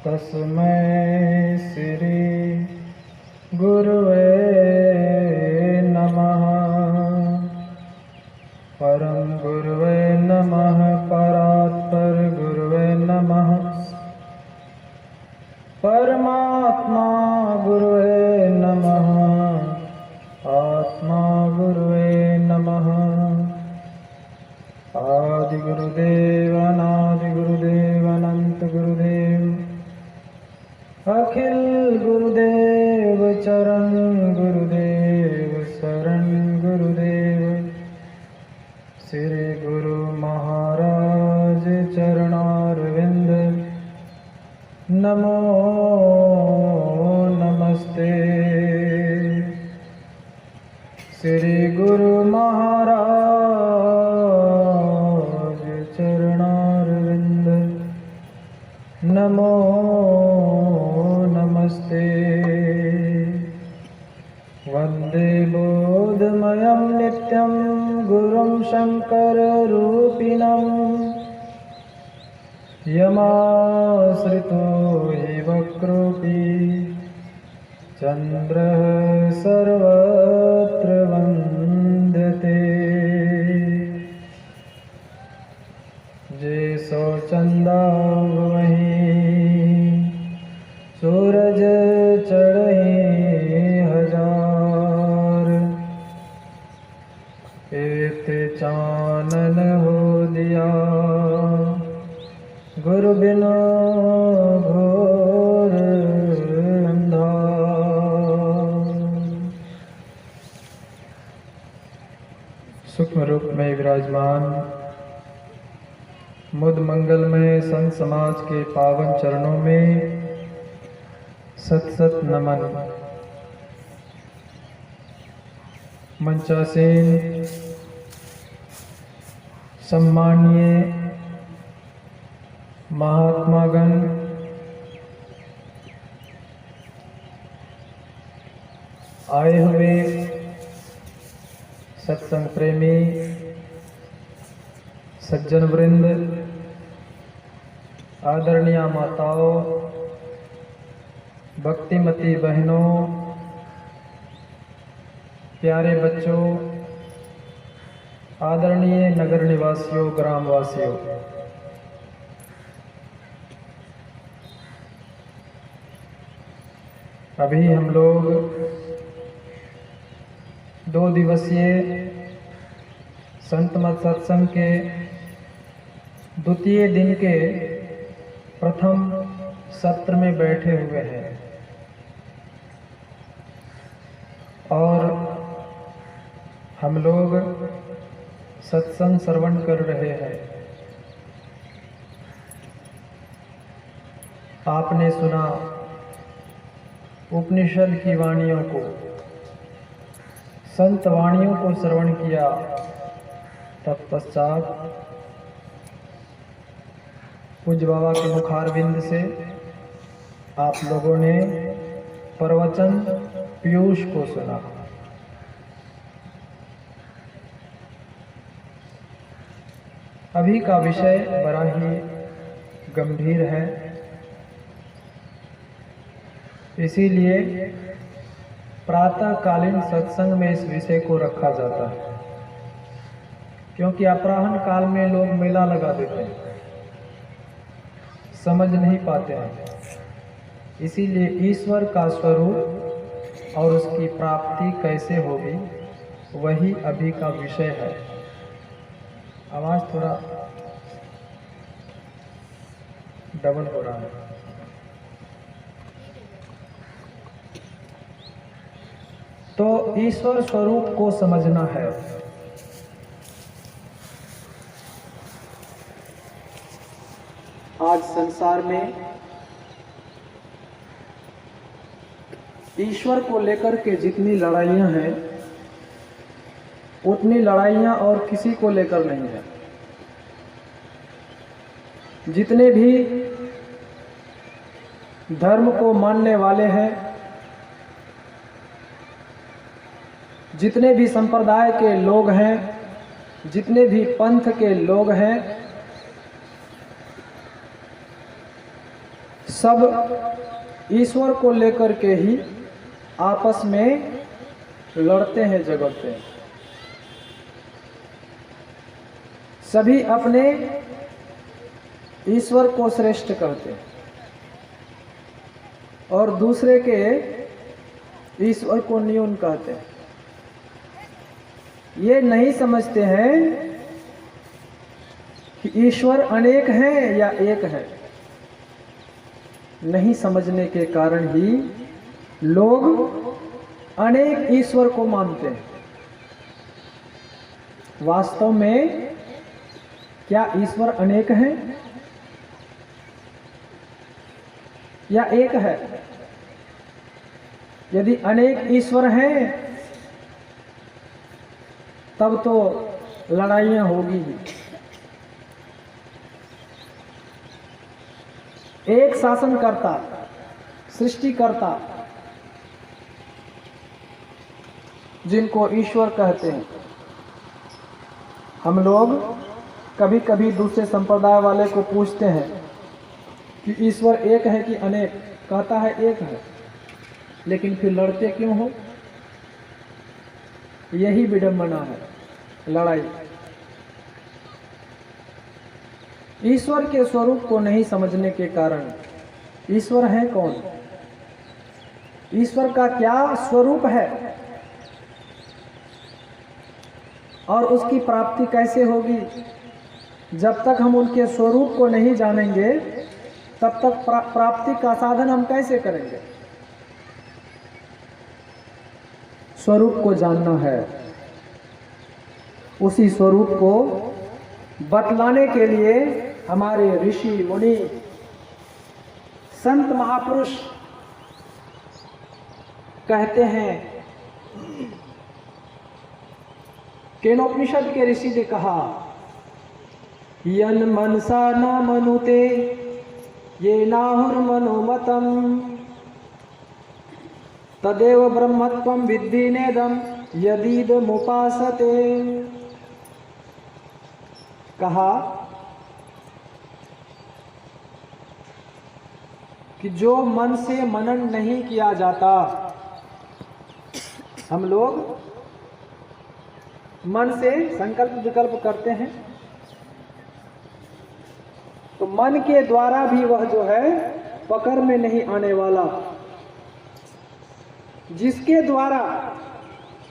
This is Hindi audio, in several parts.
तस्मै श्री गुरुवे नमः। परम गुरुवे नमः, परात्पर गुरुवे नमः। परमात्मा गुरुवे नमः, आत्मा गुरुवे नमः। आदि गुरुदेव अनादि गुरुदेव अनंत गुरुदेव, अखिल गुरुदेव चरण गुरुदेव शरण गुरुदेव। श्री गुरु महाराज चरणारविंद नमो नमस्ते। श्री गुरु महाराज चरणारविंद नमो नमस्ते। वंदे बोधमयं नित्यं गुरुं शंकररूपिणं। यमाश्रितो हि वक्रोऽपि चन्द्रः सर्वत्र वन्द्यते। जैसो चंदा वहीं सूरज चढ़े हजार। एक चानन हो दिया गुरु बिनु घोर अंधार। सूक्ष्म रूप में विराजमान मुद मंगलमय संत समाज के पावन चरणों में सत सत नमन। मंचासीन सम्मानीय महात्मागण, आए हुए सत्संग प्रेमी सज्जन वृंद, आदरणीय माताओं, भक्तिमती बहनों, प्यारे बच्चों, आदरणीय नगर निवासियों, ग्रामवासियों, अभी हम लोग 2 दिवसीय संत मत सत्संग के द्वितीय दिन के प्रथम सत्र में बैठे हुए हैं और हम लोग सत्संग श्रवण कर रहे हैं। आपने सुना उपनिषद की वाणियों को, संत वाणियों को श्रवण किया, तत्पश्चात पूज्य बाबा के मुखारविंद से आप लोगों ने प्रवचन पीयूष को सुना। अभी का विषय बड़ा ही गंभीर है, इसीलिए प्रातःकालीन सत्संग में इस विषय को रखा जाता है, क्योंकि अपराह्न काल में लोग मेला लगा देते हैं, समझ नहीं पाते हैं। इसीलिए ईश्वर का स्वरूप और उसकी प्राप्ति कैसे होगी, वही अभी का विषय है। आवाज थोड़ा डबल हो रहा है। तो ईश्वर स्वरूप को समझना है। आज संसार में ईश्वर को लेकर के जितनी लड़ाइयां हैं, उतनी लड़ाइयां और किसी को लेकर नहीं है। जितने भी धर्म को मानने वाले हैं, जितने भी संप्रदाय के लोग हैं, जितने भी पंथ के लोग हैं, सब ईश्वर को लेकर के ही आपस में लड़ते हैं, झगड़ते हैं। सभी अपने ईश्वर को श्रेष्ठ कहते हैं और दूसरे के ईश्वर को न्यून कहते हैं। ये नहीं समझते हैं कि ईश्वर अनेक हैं या एक है। नहीं समझने के कारण ही लोग अनेक ईश्वर को मानते हैं। वास्तव में क्या ईश्वर अनेक हैं या एक है? यदि अनेक ईश्वर हैं तब तो लड़ाइयां होगी ही। एक शासनकर्ता, सृष्टिकर्ता, जिनको ईश्वर कहते हैं। हम लोग कभी कभी दूसरे संप्रदाय वाले को पूछते हैं कि ईश्वर एक है कि अनेक? कहता है एक है, लेकिन फिर लड़ते क्यों हो? यही विडंबना है, लड़ाई। ईश्वर के स्वरूप को नहीं समझने के कारण ईश्वर है कौन, ईश्वर का क्या स्वरूप है और उसकी प्राप्ति कैसे होगी, जब तक हम उनके स्वरूप को नहीं जानेंगे तब तक प्राप्ति का साधन हम कैसे करेंगे? स्वरूप को जानना है। उसी स्वरूप को बतलाने के लिए हमारे ऋषि मुनि, संत महापुरुष कहते हैं। केनोपनिषद के ऋषि ने कहा, यन मनसा न मनुते ये नाहुर मनोमतम तदेव ब्रह्मत्वं विद्धि नेदम यदीदमुपासते। कहा कि जो मन से मनन नहीं किया जाता, हम लोग मन से संकल्प विकल्प करते हैं तो मन के द्वारा भी वह जो है पकड़ में नहीं आने वाला। जिसके द्वारा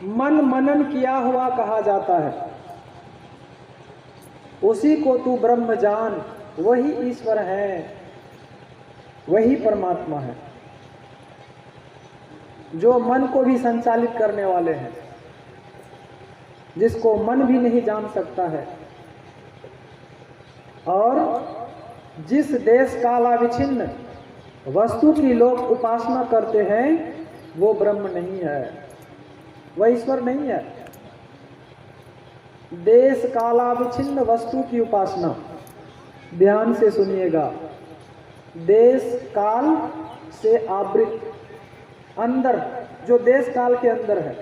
मन मनन किया हुआ कहा जाता है, उसी को तू ब्रह्म जान, वही ईश्वर है, वही परमात्मा है, जो मन को भी संचालित करने वाले हैं, जिसको मन भी नहीं जान सकता है। और जिस देश कालाविच्छिन्न वस्तु की लोग उपासना करते हैं वो ब्रह्म नहीं है, वह ईश्वर नहीं है। देश कालाविच्छिन्न वस्तु की उपासना, ध्यान से सुनिएगा, देश काल से आवृत, अंदर जो देश काल के अंदर है।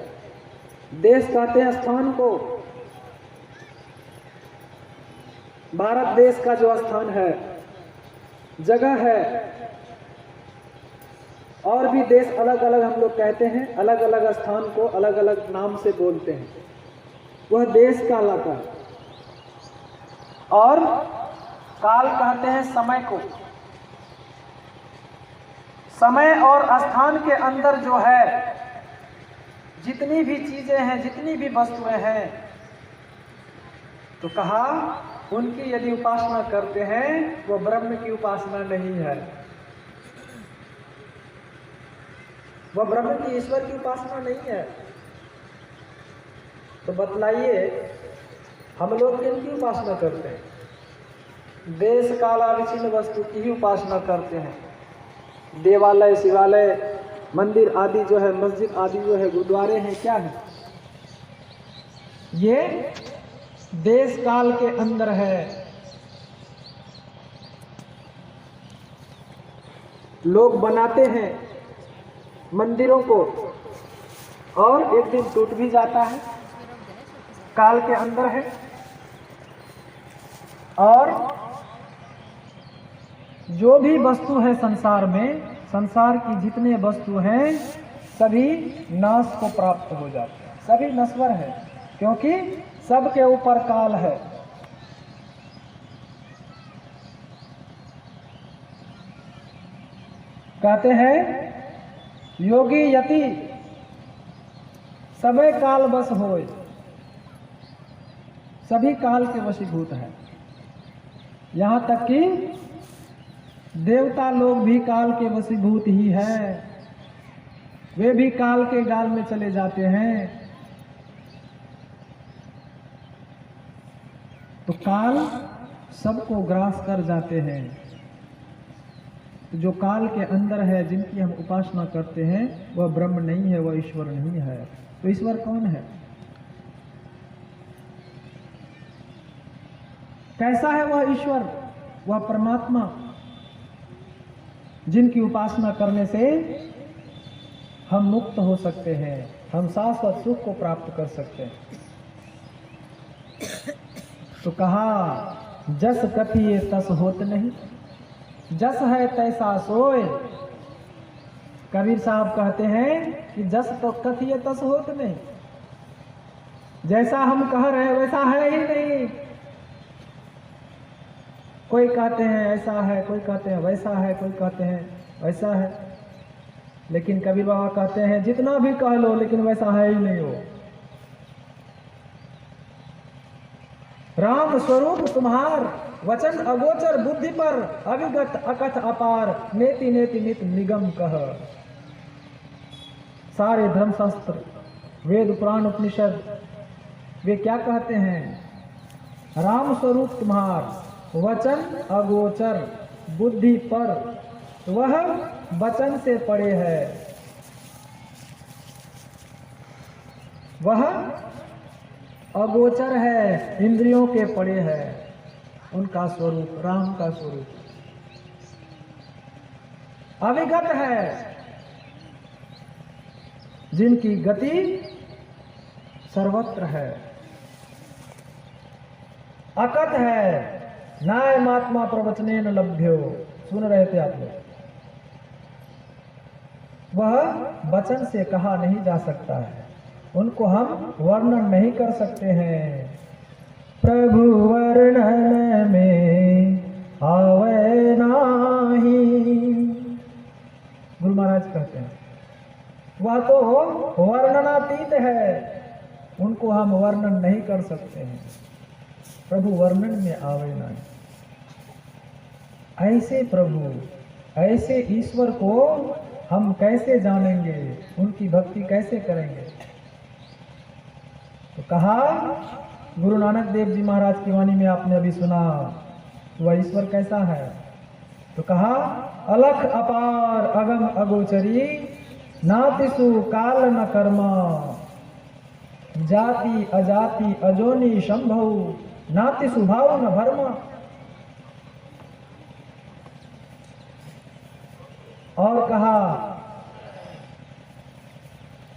देश कहते हैं स्थान को, भारत देश का जो स्थान है, जगह है, और भी देश अलग अलग हम लोग कहते हैं, अलग अलग स्थान को अलग अलग नाम से बोलते हैं, वह देश कहलाता है। और काल कहते हैं समय को। समय और स्थान के अंदर जो है जितनी भी चीजें हैं, जितनी भी वस्तुएं हैं, तो कहा उनकी यदि उपासना करते हैं वो ब्रह्म की उपासना नहीं है, वह ब्रह्म की, ईश्वर की उपासना नहीं है। तो बतलाइए हम लोग किनकी उपासना करते हैं? देश कालाविच्छिन्न वस्तु की ही उपासना करते हैं। देवालय, शिवालय, मंदिर आदि जो है, मस्जिद आदि जो है, गुरुद्वारे हैं, क्या है? ये देश काल के अंदर है। लोग बनाते हैं मंदिरों को और एक दिन टूट भी जाता है, काल के अंदर है। और जो भी वस्तु है संसार में, संसार की जितने वस्तु हैं सभी नाश को प्राप्त हो जाते हैं, सभी नश्वर है, क्योंकि सबके ऊपर काल है। कहते हैं योगी यति सबे काल बस होए, सभी काल के वशीभूत हैं। यहाँ तक कि देवता लोग भी काल के वशीभूत ही हैं, वे भी काल के गाल में चले जाते हैं। तो काल सबको ग्रास कर जाते हैं। तो जो काल के अंदर है, जिनकी हम उपासना करते हैं, वह ब्रह्म नहीं है, वह ईश्वर नहीं है। तो ईश्वर कौन है? कैसा है वह ईश्वर? वह परमात्मा, जिनकी उपासना करने से हम मुक्त हो सकते हैं, हम शाश्वत सुख को प्राप्त कर सकते हैं। तो कहा जस कथिए तस होत नहीं, जस है तैसा सोए। कबीर साहब कहते हैं कि जस तो कथिए तस होत नहीं, जैसा हम कह रहे हैं वैसा है ही नहीं। कोई कहते हैं ऐसा है, कोई कहते हैं वैसा है, कोई कहते हैं वैसा है, लेकिन कबीर बाबा कहते हैं जितना भी कह लो लेकिन वैसा है ही नहीं हो। राम स्वरूप तुम्हार वचन अगोचर बुद्धि पर, अविगत अकथ अपार, नेति नेति नित निगम कह। सारे धर्मशास्त्र, वेद पुराण उपनिषद, वे क्या कहते हैं? राम स्वरूप तुम्हार वचन अगोचर बुद्धि पर, वह वचन से परे है, वह अगोचर है, इंद्रियों के परे है। उनका स्वरूप, राम का स्वरूप अविगत है, जिनकी गति सर्वत्र है। अकथ है, नाय महात्मा प्रवचने न लभ्यो। सुन रहे थे आप लोग? वह वचन से कहा नहीं जा सकता है, उनको हम वर्णन नहीं कर सकते हैं। प्रभु वर्णन में आवे नाही, गुरु महाराज कहते हैं। वह तो वर्णनातीत है, उनको हम वर्णन नहीं कर सकते हैं। प्रभु वर्णन में आवे नहीं। ऐसे प्रभु, ऐसे ईश्वर को हम कैसे जानेंगे, उनकी भक्ति कैसे करेंगे? तो कहा, गुरु नानक देव जी महाराज की वाणी में आपने अभी सुना, वह ईश्वर कैसा है? तो कहा अलख अपार अगम अगोचरी, नातिसु काल न कर्मा, जाति अजाति अजोनी शंभु, नातिसु भाव न भरमा। और कहा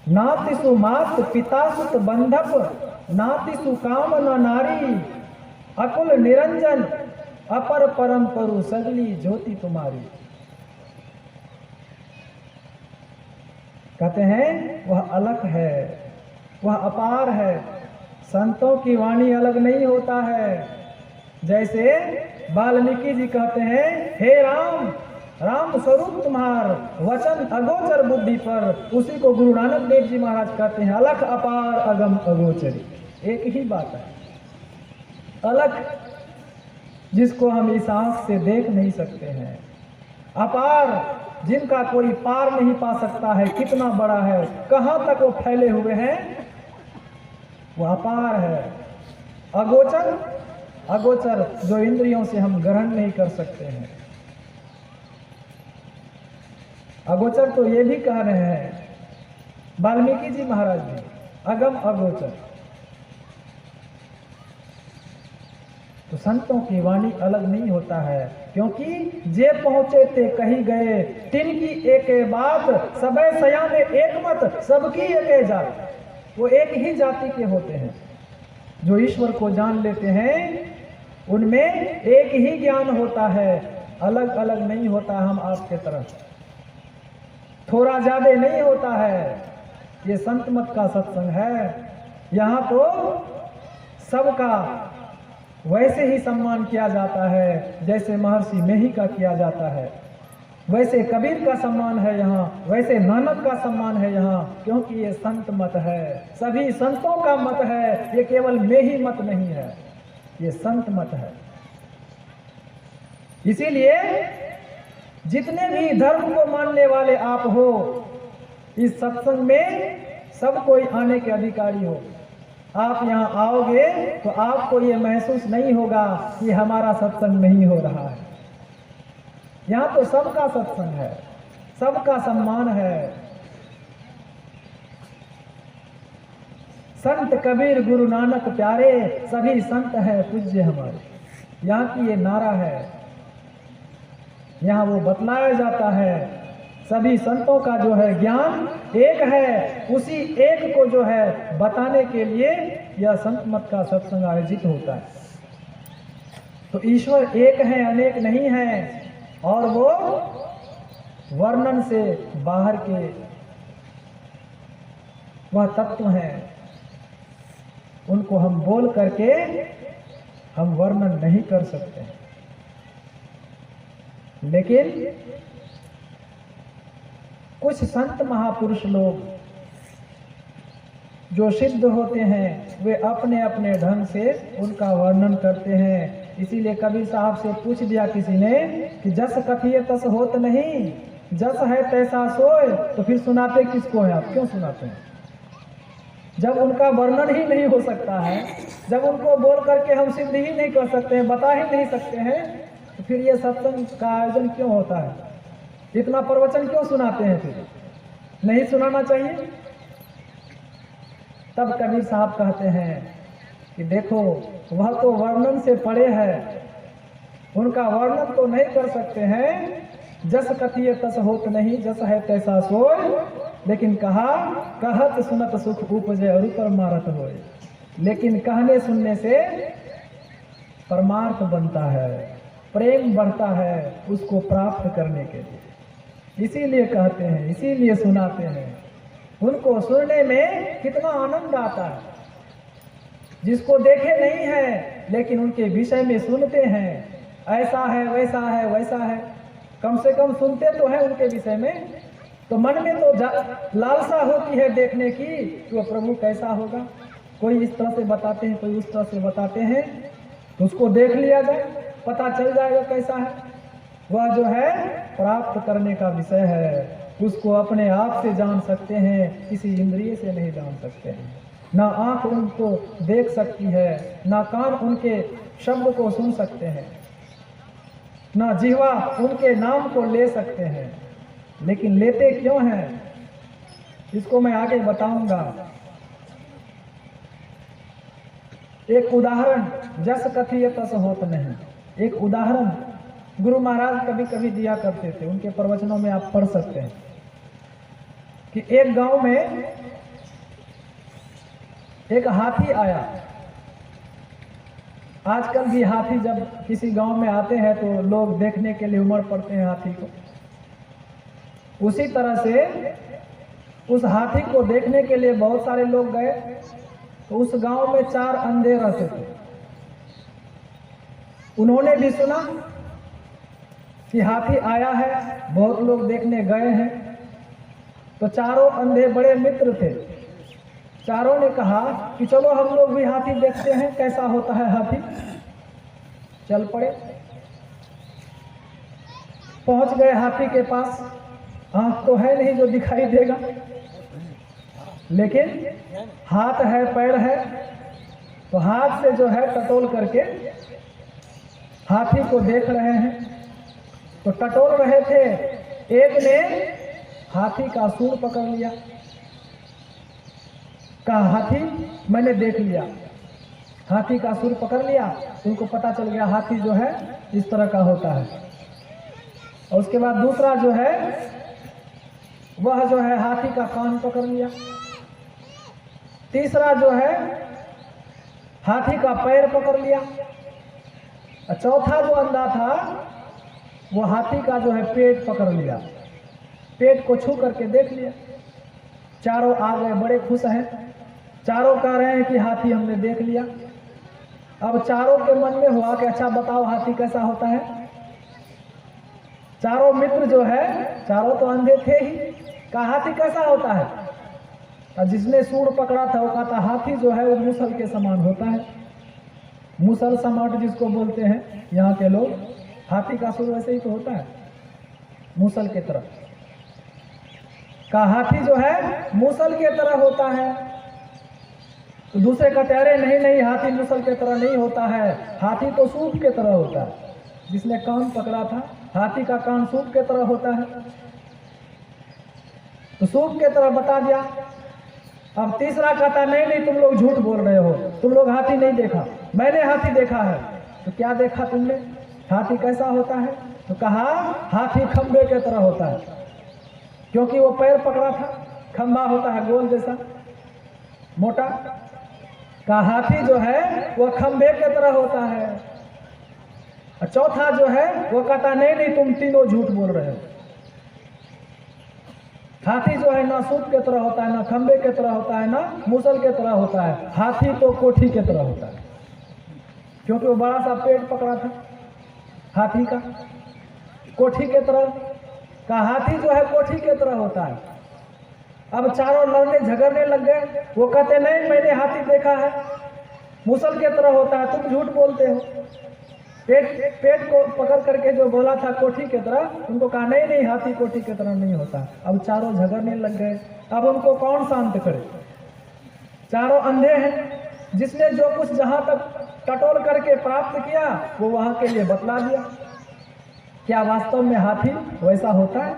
नातिसु मात पिता सुत बंधप, नातिसु काम न नारी, अकुल निरंजन अपर परम परु, सगली ज्योति तुम्हारी। कहते हैं वह अलग है, वह अपार है। संतों की वाणी अलग नहीं होता है। जैसे वाल्मीकि जी कहते हैं, हे राम, राम स्वरूप तुम्हार वचन अगोचर बुद्धि पर, उसी को गुरु नानक देव जी महाराज कहते हैं अलख अपार अगम अगोचरी। एक ही बात है, अलख जिसको हम इस आंख से देख नहीं सकते हैं, अपार जिनका कोई पार नहीं पा सकता है, कितना बड़ा है, कहां तक वो फैले हुए हैं, वो अपार है। अगोचर, अगोचर जो इंद्रियों से हम ग्रहण नहीं कर सकते हैं। अगोचर तो ये भी कह रहे हैं वाल्मीकि जी महाराज जी, अगम अगोचर। तो संतों की वाणी अलग नहीं होता है, क्योंकि जे पहुंचे ते कही गए, तिनकी एक बात, सबे सयाने एक मत, सबकी एक जात। वो एक ही जाति के होते हैं। जो ईश्वर को जान लेते हैं उनमें एक ही ज्ञान होता है, अलग अलग नहीं होता हम आपके तरफ, थोड़ा ज्यादा नहीं होता है। ये संत मत का सत्संग है। यहाँ तो सबका वैसे ही सम्मान किया जाता है जैसे महर्षि मेही का किया जाता है, वैसे कबीर का सम्मान है यहाँ, वैसे नानक का सम्मान है यहाँ, क्योंकि ये संत मत है, सभी संतों का मत है। ये केवल मेही मत नहीं है, ये संत मत है। इसीलिए जितने भी धर्म को मानने वाले आप हो, इस सत्संग में सब कोई आने के अधिकारी हो। आप यहाँ आओगे तो आपको ये महसूस नहीं होगा कि हमारा सत्संग नहीं हो रहा है। यहाँ तो सबका सत्संग है, सबका सम्मान है। संत कबीर गुरु नानक प्यारे, सभी संत है पूज्य हमारे, यहाँ की ये नारा है। यहाँ वो बतलाया जाता है सभी संतों का जो है ज्ञान एक है, उसी एक को जो है बताने के लिए यह संत मत का सत्संग आयोजित होता है। तो ईश्वर एक है, अनेक नहीं है, और वो वर्णन से बाहर के वह तत्व हैं, उनको हम बोल करके हम वर्णन नहीं कर सकते। लेकिन कुछ संत महापुरुष लोग जो सिद्ध होते हैं वे अपने अपने ढंग से उनका वर्णन करते हैं। इसीलिए कबीर साहब से पूछ दिया किसी ने कि जस कथिए तस होत नहीं, जस है तैसा सोए, तो फिर सुनाते किसको है आप, क्यों सुनाते हैं? जब उनका वर्णन ही नहीं हो सकता है, जब उनको बोल करके हम सिद्ध ही नहीं कर सकते हैं, बता ही नहीं सकते हैं, तो फिर ये सत्संग का आयोजन क्यों होता है? इतना प्रवचन क्यों सुनाते हैं? फिर नहीं सुनाना चाहिए। तब कबीर साहब कहते हैं कि देखो वह तो वर्णन से परे है, उनका वर्णन तो नहीं कर सकते हैं। जस कथिए तस होत नहीं, जस है तैसा सोए, लेकिन कहा कहत सुनत सुख उपजे और परमार्थ होए। लेकिन कहने सुनने से परमार्थ बनता है, प्रेम बढ़ता है उसको प्राप्त करने के लिए। इसीलिए कहते हैं, इसीलिए सुनाते हैं। उनको सुनने में कितना आनंद आता है, जिसको देखे नहीं है लेकिन उनके विषय में सुनते हैं, ऐसा है वैसा है वैसा है, कम से कम सुनते तो है उनके विषय में, तो मन में तो लालसा होती है देखने की कि वो प्रभु कैसा होगा। कोई इस तरह से बताते हैं, कोई उस तरह से बताते हैं, तो उसको देख लिया जाए, पता चल जाएगा कैसा है। वह जो है प्राप्त करने का विषय है, उसको अपने आप से जान सकते हैं, किसी इंद्रिय से नहीं जान सकते हैं। ना आंख उनको देख सकती है, ना कान उनके शब्द को सुन सकते हैं, ना जिह्वा उनके नाम को ले सकते हैं। लेकिन लेते क्यों हैं, इसको मैं आगे बताऊंगा। एक उदाहरण, जस कथिए तस होत नहीं, एक उदाहरण गुरु महाराज कभी कभी दिया करते थे, उनके प्रवचनों में आप पढ़ सकते हैं कि एक गांव में एक हाथी आया। आजकल भी हाथी जब किसी गांव में आते हैं तो लोग देखने के लिए उमड़ पड़ते हैं हाथी को। उसी तरह से उस हाथी को देखने के लिए बहुत सारे लोग गए। तो उस गांव में 4 अंधे रहते थे। उन्होंने भी सुना कि हाथी आया है, बहुत लोग देखने गए हैं। तो चारों अंधे बड़े मित्र थे। चारों ने कहा कि चलो हम लोग भी हाथी देखते हैं, कैसा होता है हाथी। चल पड़े, पहुंच गए हाथी के पास। आंख तो है नहीं जो दिखाई देगा, लेकिन हाथ है, पैर है, तो हाथ से जो है टटोल करके हाथी को देख रहे हैं। तो टटोल रहे थे, एक ने हाथी का सूंड पकड़ लिया, कहा हाथी मैंने देख लिया। हाथी का सूंड पकड़ लिया, उनको पता चल गया हाथी जो है इस तरह का होता है। और उसके बाद दूसरा जो है वह जो है हाथी का कान पकड़ लिया। तीसरा जो है हाथी का पैर पकड़ लिया। और चौथा जो अंधा था वो हाथी का जो है पेट पकड़ लिया, पेट को छू करके देख लिया। चारों आ गए, बड़े खुश हैं। चारों कह रहे हैं कि हाथी हमने देख लिया। अब चारों के मन में हुआ कि अच्छा बताओ हाथी कैसा होता है। चारों मित्र जो है, चारों तो अंधे थे ही, कहा हाथी कैसा होता है। और जिसने सूंड पकड़ा था वो कहता हाथी जो है वो मूसल के समान होता है। मूसल समाट जिसको बोलते हैं यहाँ के लोग, हाथी का सूंड वैसे ही तो होता है, मूसल के तरह। का हाथी जो है मूसल के तरह होता है। तो दूसरे कहते अरे नहीं नहीं, हाथी मूसल के तरह नहीं होता है, हाथी तो सूप के तरह होता है। जिसने कान पकड़ा था, हाथी का कान सूप के तरह होता है, तो सूप के तरह बता दिया। अब तीसरा कहता नहीं नहीं, तुम लोग झूठ बोल रहे हो, तुम लोग हाथी नहीं देखा, मैंने हाथी देखा है। तो क्या देखा तुमने, हाथी कैसा होता है। तो कहा हाथी खंबे के तरह होता है, क्योंकि वो पैर पकड़ा था, खंबा होता है गोल जैसा मोटा। का हाथी जो है वो खंबे के तरह होता है। और चौथा जो है वो कहता नहीं नहीं, तुम तीनों झूठ बोल रहे हो। हाथी जो है ना सूप के तरह होता है, ना खंबे के तरह होता है, ना मूसल के तरह होता है। हाथी तो कोठी के तरह होता है, क्योंकि वो बड़ा सा पेट पकड़ा था हाथी का, कोठी के तरह। का हाथी जो है कोठी के तरह होता है। अब चारों लड़ने झगड़ने लग गए। वो कहते नहीं मैंने हाथी देखा है, मूसल के तरह होता है, तुम झूठ बोलते हो। पेट को पकड़ करके जो बोला था कोठी के तरह, उनको कहा नहीं नहीं, हाथी कोठी के तरह नहीं होता। अब चारों झगड़ने लग गए। अब उनको कौन शांत करे, चारों अंधे हैं। जिसने जो कुछ जहां तक टटोल करके प्राप्त किया वो वहां के लिए बतला दिया। क्या वास्तव में हाथी वैसा होता है।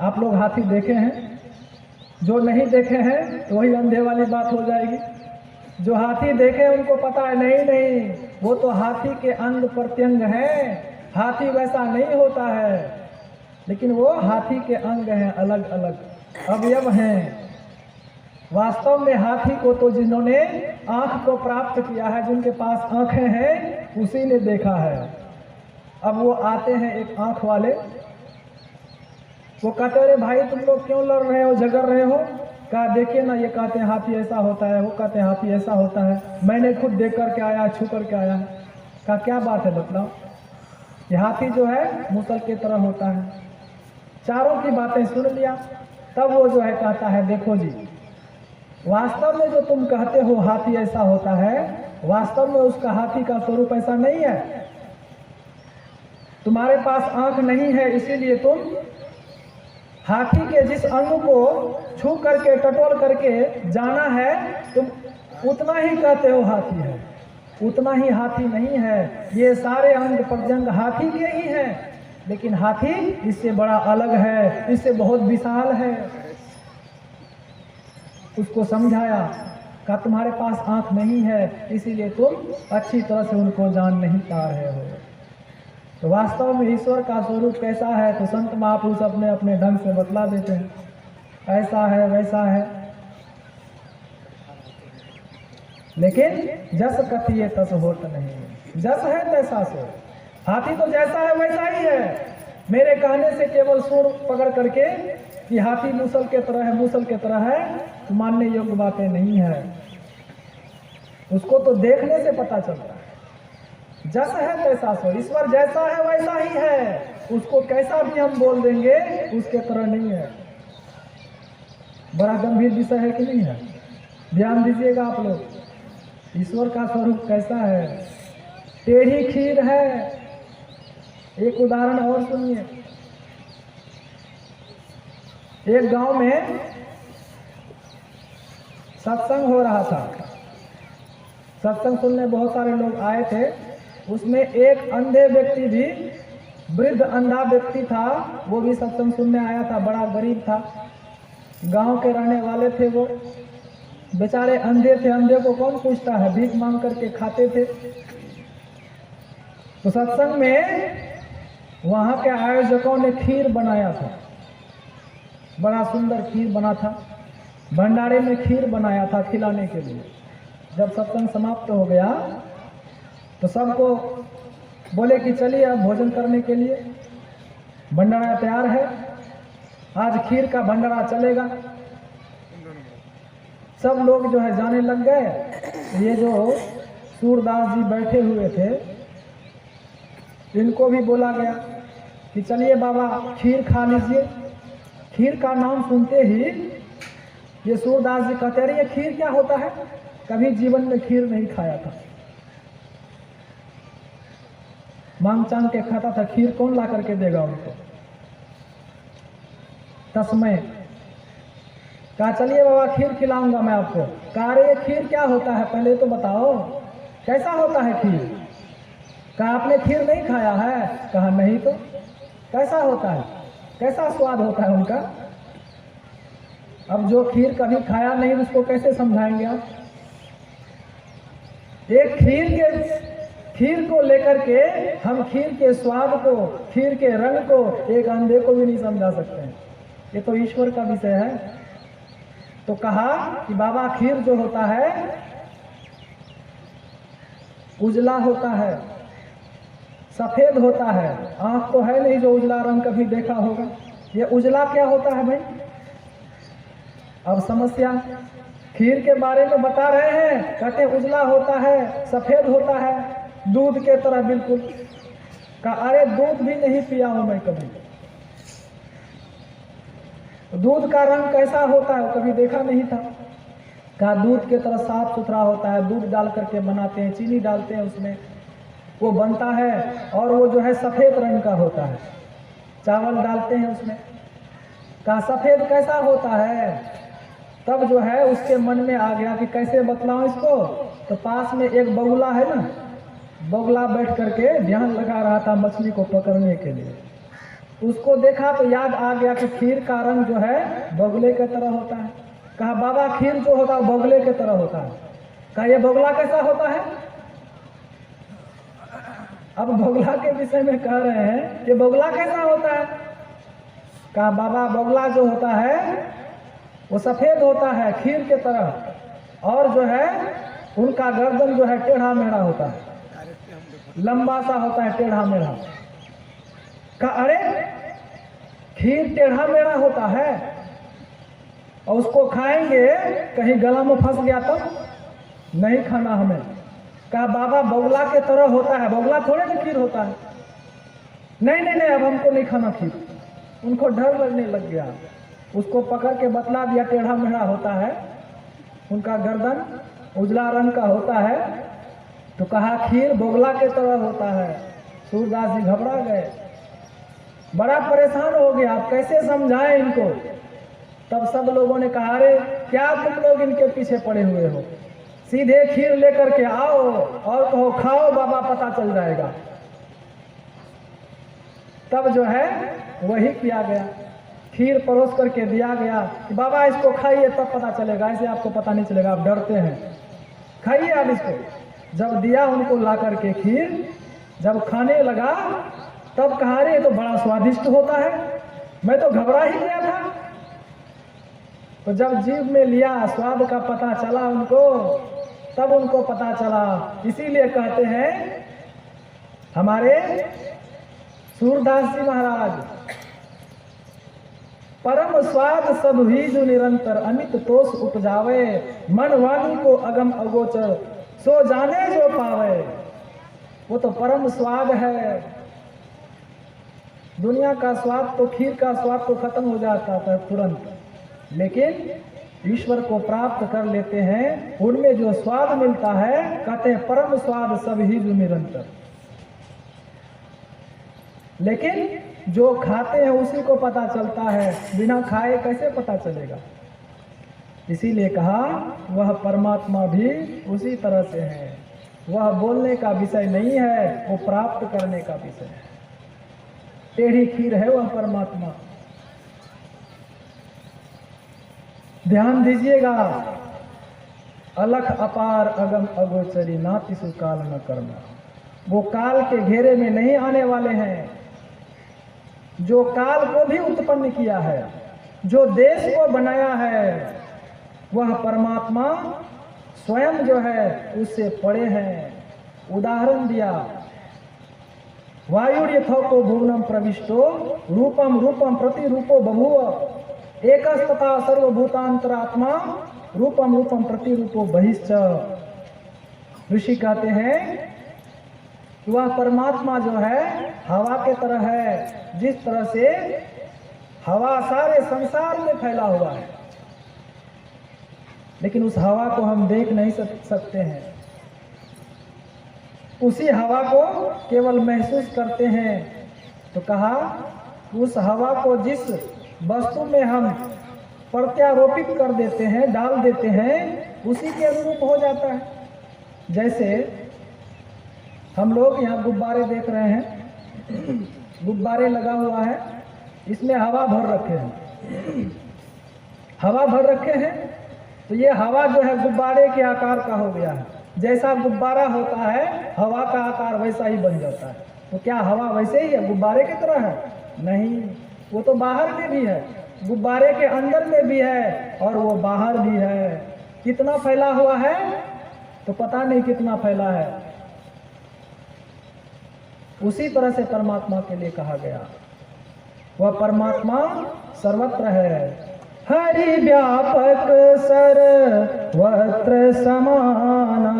आप लोग हाथी देखे हैं, जो नहीं देखे हैं तो वही अंधे वाली बात हो जाएगी। जो हाथी देखे उनको पता है नहीं नहीं, वो तो हाथी के अंग प्रत्यंग है, हाथी वैसा नहीं होता है। लेकिन वो हाथी के अंग हैं, अलग अलग अवयव हैं। वास्तव में हाथी को तो जिन्होंने आंख को प्राप्त किया है, जिनके पास आंखें हैं, उसी ने देखा है। अब वो आते हैं एक आंख वाले, वो कहते अरे भाई तुम लोग क्यों लड़ रहे हो, झगड़ रहे हो। कहा देखिए ना, ये कहते हैं हाथी ऐसा होता है, वो कहते हैं हाथी ऐसा होता है, मैंने खुद देख करके आया, छू करके आया। कहा क्या बात है बतलाओ। ये हाथी जो है मूसल के तरह होता है। चारों की बातें सुन लिया। तब वो जो है कहता है देखो जी, वास्तव में जो तुम कहते हो हाथी ऐसा होता है, वास्तव में उसका हाथी का स्वरूप ऐसा नहीं है। तुम्हारे पास आंख नहीं है, इसीलिए तुम हाथी के जिस अंग को छू करके टटोल करके जाना है, तुम उतना ही कहते हो हाथी है, उतना ही हाथी नहीं है। ये सारे अंग प्रत्यंग हाथी के ही हैं, लेकिन हाथी इससे बड़ा अलग है, इससे बहुत विशाल है। उसको समझाया, कहा तुम्हारे पास आंख नहीं है, इसीलिए तुम अच्छी तरह से उनको जान नहीं पा रहे हो। तो वास्तव में ईश्वर का स्वरूप कैसा है, तो संत महापुरुष अपने अपने ढंग से बतला देते हैं, ऐसा है वैसा है। लेकिन जस कथिए तस होत नहीं, जस है तैसा सो। हाथी तो जैसा है वैसा ही है। मेरे कहने से केवल सूंड पकड़ करके कि हाथी मूसल के तरह है, मूसल के तरह है, तो मानने योग्य बातें नहीं है। उसको तो देखने से पता चलता है। जस है तैसा सो, ईश्वर जैसा है वैसा ही है। उसको कैसा भी हम बोल देंगे उसके तरह नहीं है। बड़ा गंभीर विषय है कि नहीं है, ध्यान दीजिएगा आप लोग। ईश्वर का स्वरूप कैसा है, टेढ़ी खीर है। एक उदाहरण और सुनिए। एक गांव में सत्संग हो रहा था, सत्संग सुनने बहुत सारे लोग आए थे। उसमें एक अंधे व्यक्ति भी, वृद्ध अंधा व्यक्ति था, वो भी सत्संग सुनने आया था। बड़ा गरीब था, गांव के रहने वाले थे। वो बेचारे अंधे थे, अंधे को कौन पूछता है, भीख मांग करके खाते थे। तो सत्संग में वहां के आयोजकों ने खीर बनाया था, बड़ा सुंदर खीर बना था। भंडारे में खीर बनाया था खिलाने के लिए। जब सत्संग समाप्त हो गया तो सबको बोले कि चलिए अब भोजन करने के लिए भंडारा तैयार है, आज खीर का भंडारा चलेगा। सब लोग जो है जाने लग गए। ये जो सूरदास जी बैठे हुए थे, इनको भी बोला गया कि चलिए बाबा खीर खा लीजिए। खीर का नाम सुनते ही ये सूरदास जी कहते रहे, ये खीर क्या होता है, कभी जीवन में खीर नहीं खाया था, मांग चांग के खाता था, खीर कौन ला करके देगा उनको। तस्मय कहा चलिए बाबा खीर खिलाऊंगा मैं आपको। कहा रे खीर क्या होता है, पहले तो बताओ कैसा होता है खीर। कहा आपने खीर नहीं खाया है। कहा नहीं तो कैसा होता है, कैसा स्वाद होता है उनका। अब जो खीर कभी खाया नहीं उसको कैसे समझाएंगे आप। एक खीर को लेकर के हम खीर के स्वाद को, खीर के रंग को एक अंधे को भी नहीं समझा सकते हैं। ये तो ईश्वर का विषय है। तो कहा कि बाबा खीर जो होता है उजला होता है, सफेद होता है, आंख तो है नहीं जो उजला रंग कभी देखा होगा। ये उजला क्या होता है भाई। अब समस्या खीर के बारे में बता रहे हैं, कहते उजला होता है, सफेद होता है, दूध के तरह बिल्कुल। कहा अरे दूध भी नहीं पिया हूं मैं कभी, दूध का रंग कैसा होता है कभी देखा नहीं था। कहा दूध के तरह साफ सुथरा होता है, दूध डाल करके बनाते हैं, चीनी डालते हैं उसमें, वो बनता है और वो जो है सफेद रंग का होता है, चावल डालते हैं उसमें। कहा सफेद कैसा होता है। तब जो है उसके मन में आ गया कि कैसे बतलाऊं इसको। तो पास में एक बगुला है ना, बगुला बैठ करके ध्यान लगा रहा था मछली को पकड़ने के लिए। उसको देखा तो याद आ गया कि खीर का रंग जो है बगुले के तरह होता है। कहा बाबा खीर जो होता है बगुले के तरह होता है। कहा ये बगुला कैसा होता है। अब बगुला के विषय में कह रहे हैं कि बगुला कैसा होता है। कहा बाबा बगुला जो होता है वो सफेद होता है खीर के तरह, और जो है उनका गर्दन जो है टेढ़ा मेढ़ा होता है, लंबा सा होता है टेढ़ा मेढ़ा। कहा अरे खीर टेढ़ा मेढ़ा होता है और उसको खाएंगे कहीं गला में फंस गया तो नहीं खाना हमें। कहा बाबा बगुला के तरह होता है, बगुला थोड़े ना खीर होता है। नहीं नहीं नहीं अब हमको नहीं खाना खीर। उनको डर लगने लग गया, उसको पकड़ के बतला दिया टेढ़ा मेढ़ा होता है, उनका गर्दन उजला रंग का होता है। तो कहा खीर बगुला के तरह होता है। सूरदास जी घबरा गए, बड़ा परेशान हो गया, आप कैसे समझाएं इनको। तब सब लोगों ने कहा अरे क्या तुम लोग इनके पीछे पड़े हुए हो, सीधे खीर लेकर के आओ और कहो खाओ बाबा, पता चल जाएगा। तब जो है वही किया गया, खीर परोस करके दिया गया कि बाबा इसको खाइए तब पता चलेगा, ऐसे आपको पता नहीं चलेगा, आप डरते हैं, खाइए आप इसको। जब दिया उनको ला करके खीर, जब खाने लगा तब कहा रे ये तो बड़ा स्वादिष्ट होता है, मैं तो घबरा ही गया था। तो जब जीभ में लिया स्वाद का पता चला उनको, तब उनको पता चला। इसीलिए कहते हैं हमारे सूरदास जी महाराज, परम स्वाद सब ही जो निरंतर, अमित तोष उपजावे, मन वाणी को अगम अगोचर, सो जाने जो पावे। वो तो परम स्वाद है। दुनिया का स्वाद तो, खीर का स्वाद तो खत्म हो जाता था तुरंत, लेकिन ईश्वर को प्राप्त कर लेते हैं, उनमें जो स्वाद मिलता है कहते हैं परम स्वाद सब ही जो निरंतर। लेकिन जो खाते हैं उसी को पता चलता है, बिना खाए कैसे पता चलेगा। इसीलिए कहा वह परमात्मा भी उसी तरह से है, वह बोलने का विषय नहीं है, वो प्राप्त करने का विषय है। टेढ़ी खीर है वह परमात्मा। ध्यान दीजिएगा, अलख अपार अगम अगोचरी, नाति सुकाल न करना। वो काल के घेरे में नहीं आने वाले हैं। जो काल को भी उत्पन्न किया है, जो देश को बनाया है, वह परमात्मा स्वयं जो है उससे परे हैं। उदाहरण दिया, वायुर यथोको भुवनम प्रविष्टो रूपम रूपम प्रतिरूपो बभूव एकस्तथा सर्वभूतांतरात्मा रूपम रूपम प्रतिरूपो बहिश्च। ऋषि कहते हैं कि वह परमात्मा जो है हवा के तरह है, जिस तरह से हवा सारे संसार में फैला हुआ है, लेकिन उस हवा को हम देख नहीं सकते हैं, उसी हवा को केवल महसूस करते हैं। तो कहा उस हवा को जिस वस्तु में हम प्रत्यारोपित कर देते हैं, डाल देते हैं, उसी के अनुरूप हो जाता है। जैसे हम लोग यहाँ गुब्बारे देख रहे हैं, गुब्बारे लगा हुआ है, इसमें हवा भर रखे हैं, हवा भर रखे हैं, तो ये हवा जो है गुब्बारे के आकार का हो गया है। जैसा गुब्बारा होता है हवा का आकार वैसा ही बन जाता है। तो क्या हवा वैसे ही है, गुब्बारे की तरह है? नहीं, वो तो बाहर में भी है, गुब्बारे के अंदर में भी है और वो बाहर भी है। कितना फैला हुआ है तो पता नहीं कितना फैला है। उसी तरह से परमात्मा के लिए कहा गया, वह परमात्मा सर्वत्र है। हरि व्यापक सर्वत्र समाना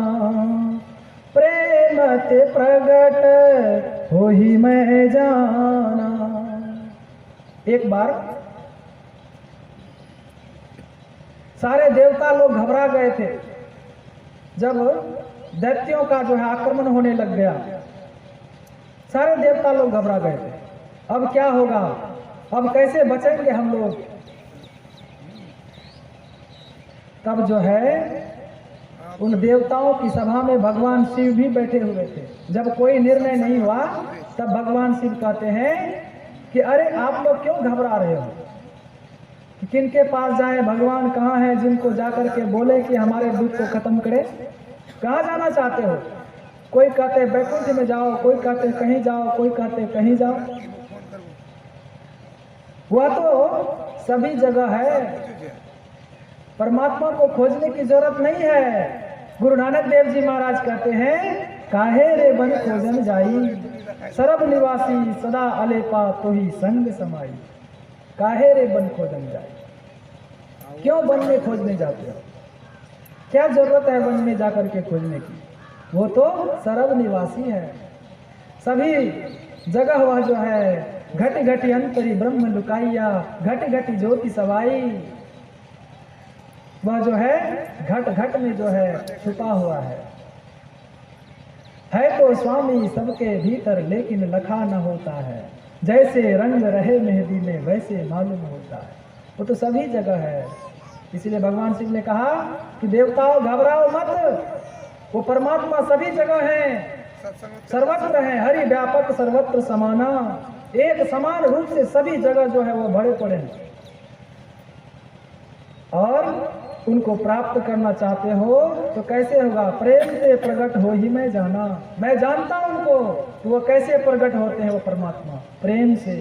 प्रेमते प्रगट हो ही मैं जाना। एक बार सारे देवता लोग घबरा गए थे जब दैत्यों का जो है आक्रमण होने लग गया। सारे देवता लोग घबरा गए थे, अब क्या होगा, अब कैसे बचेंगे हम लोग। तब जो है उन देवताओं की सभा में भगवान शिव भी बैठे हुए थे। जब कोई निर्णय नहीं हुआ तब भगवान शिव कहते हैं कि अरे आप लोग क्यों घबरा रहे हो, कि किनके पास जाए, भगवान कहाँ है जिनको जाकर के बोले कि हमारे दुख को खत्म करे। कहाँ जाना चाहते हो? कोई कहते बैकुंठ में जाओ, कोई कहते कहीं जाओ, कोई कहते कहीं जाओ। वह तो सभी जगह है, परमात्मा को खोजने की जरूरत नहीं है। गुरु नानक देव जी महाराज कहते हैं काहे रे बन खोजन जाई, सर्व निवासी सदा अलेपा तो ही संग समाई। काहे रे बन खोजन जाई, क्यों वन में खोजने जाते हो? क्या जरूरत है वन में जाकर के खोजने की? वो तो सर्व निवासी है, सभी जगह वह जो है घट घटी अंतरी ब्रह्म लुकाइया, घट घटी ज्योति सवाई। वह जो है घट घट में जो है छुपा हुआ है तो स्वामी सबके भीतर लेकिन लखा न होता है, जैसे रंग रहे मेहंदी में वैसे मालूम होता है। वो तो सभी जगह है। इसीलिए भगवान शिव ने कहा कि देवताओं घबराओ मत, वो परमात्मा सभी जगह है, सर्वत्र है। हरि व्यापक सर्वत्र समाना, एक समान रूप से सभी जगह जो है वो भरे पड़े हैं। और उनको प्राप्त करना चाहते हो तो कैसे होगा? प्रेम से प्रकट हो ही मैं जाना। मैं जानता हूं उनको, तो वो कैसे प्रकट होते हैं? वो परमात्मा प्रेम से,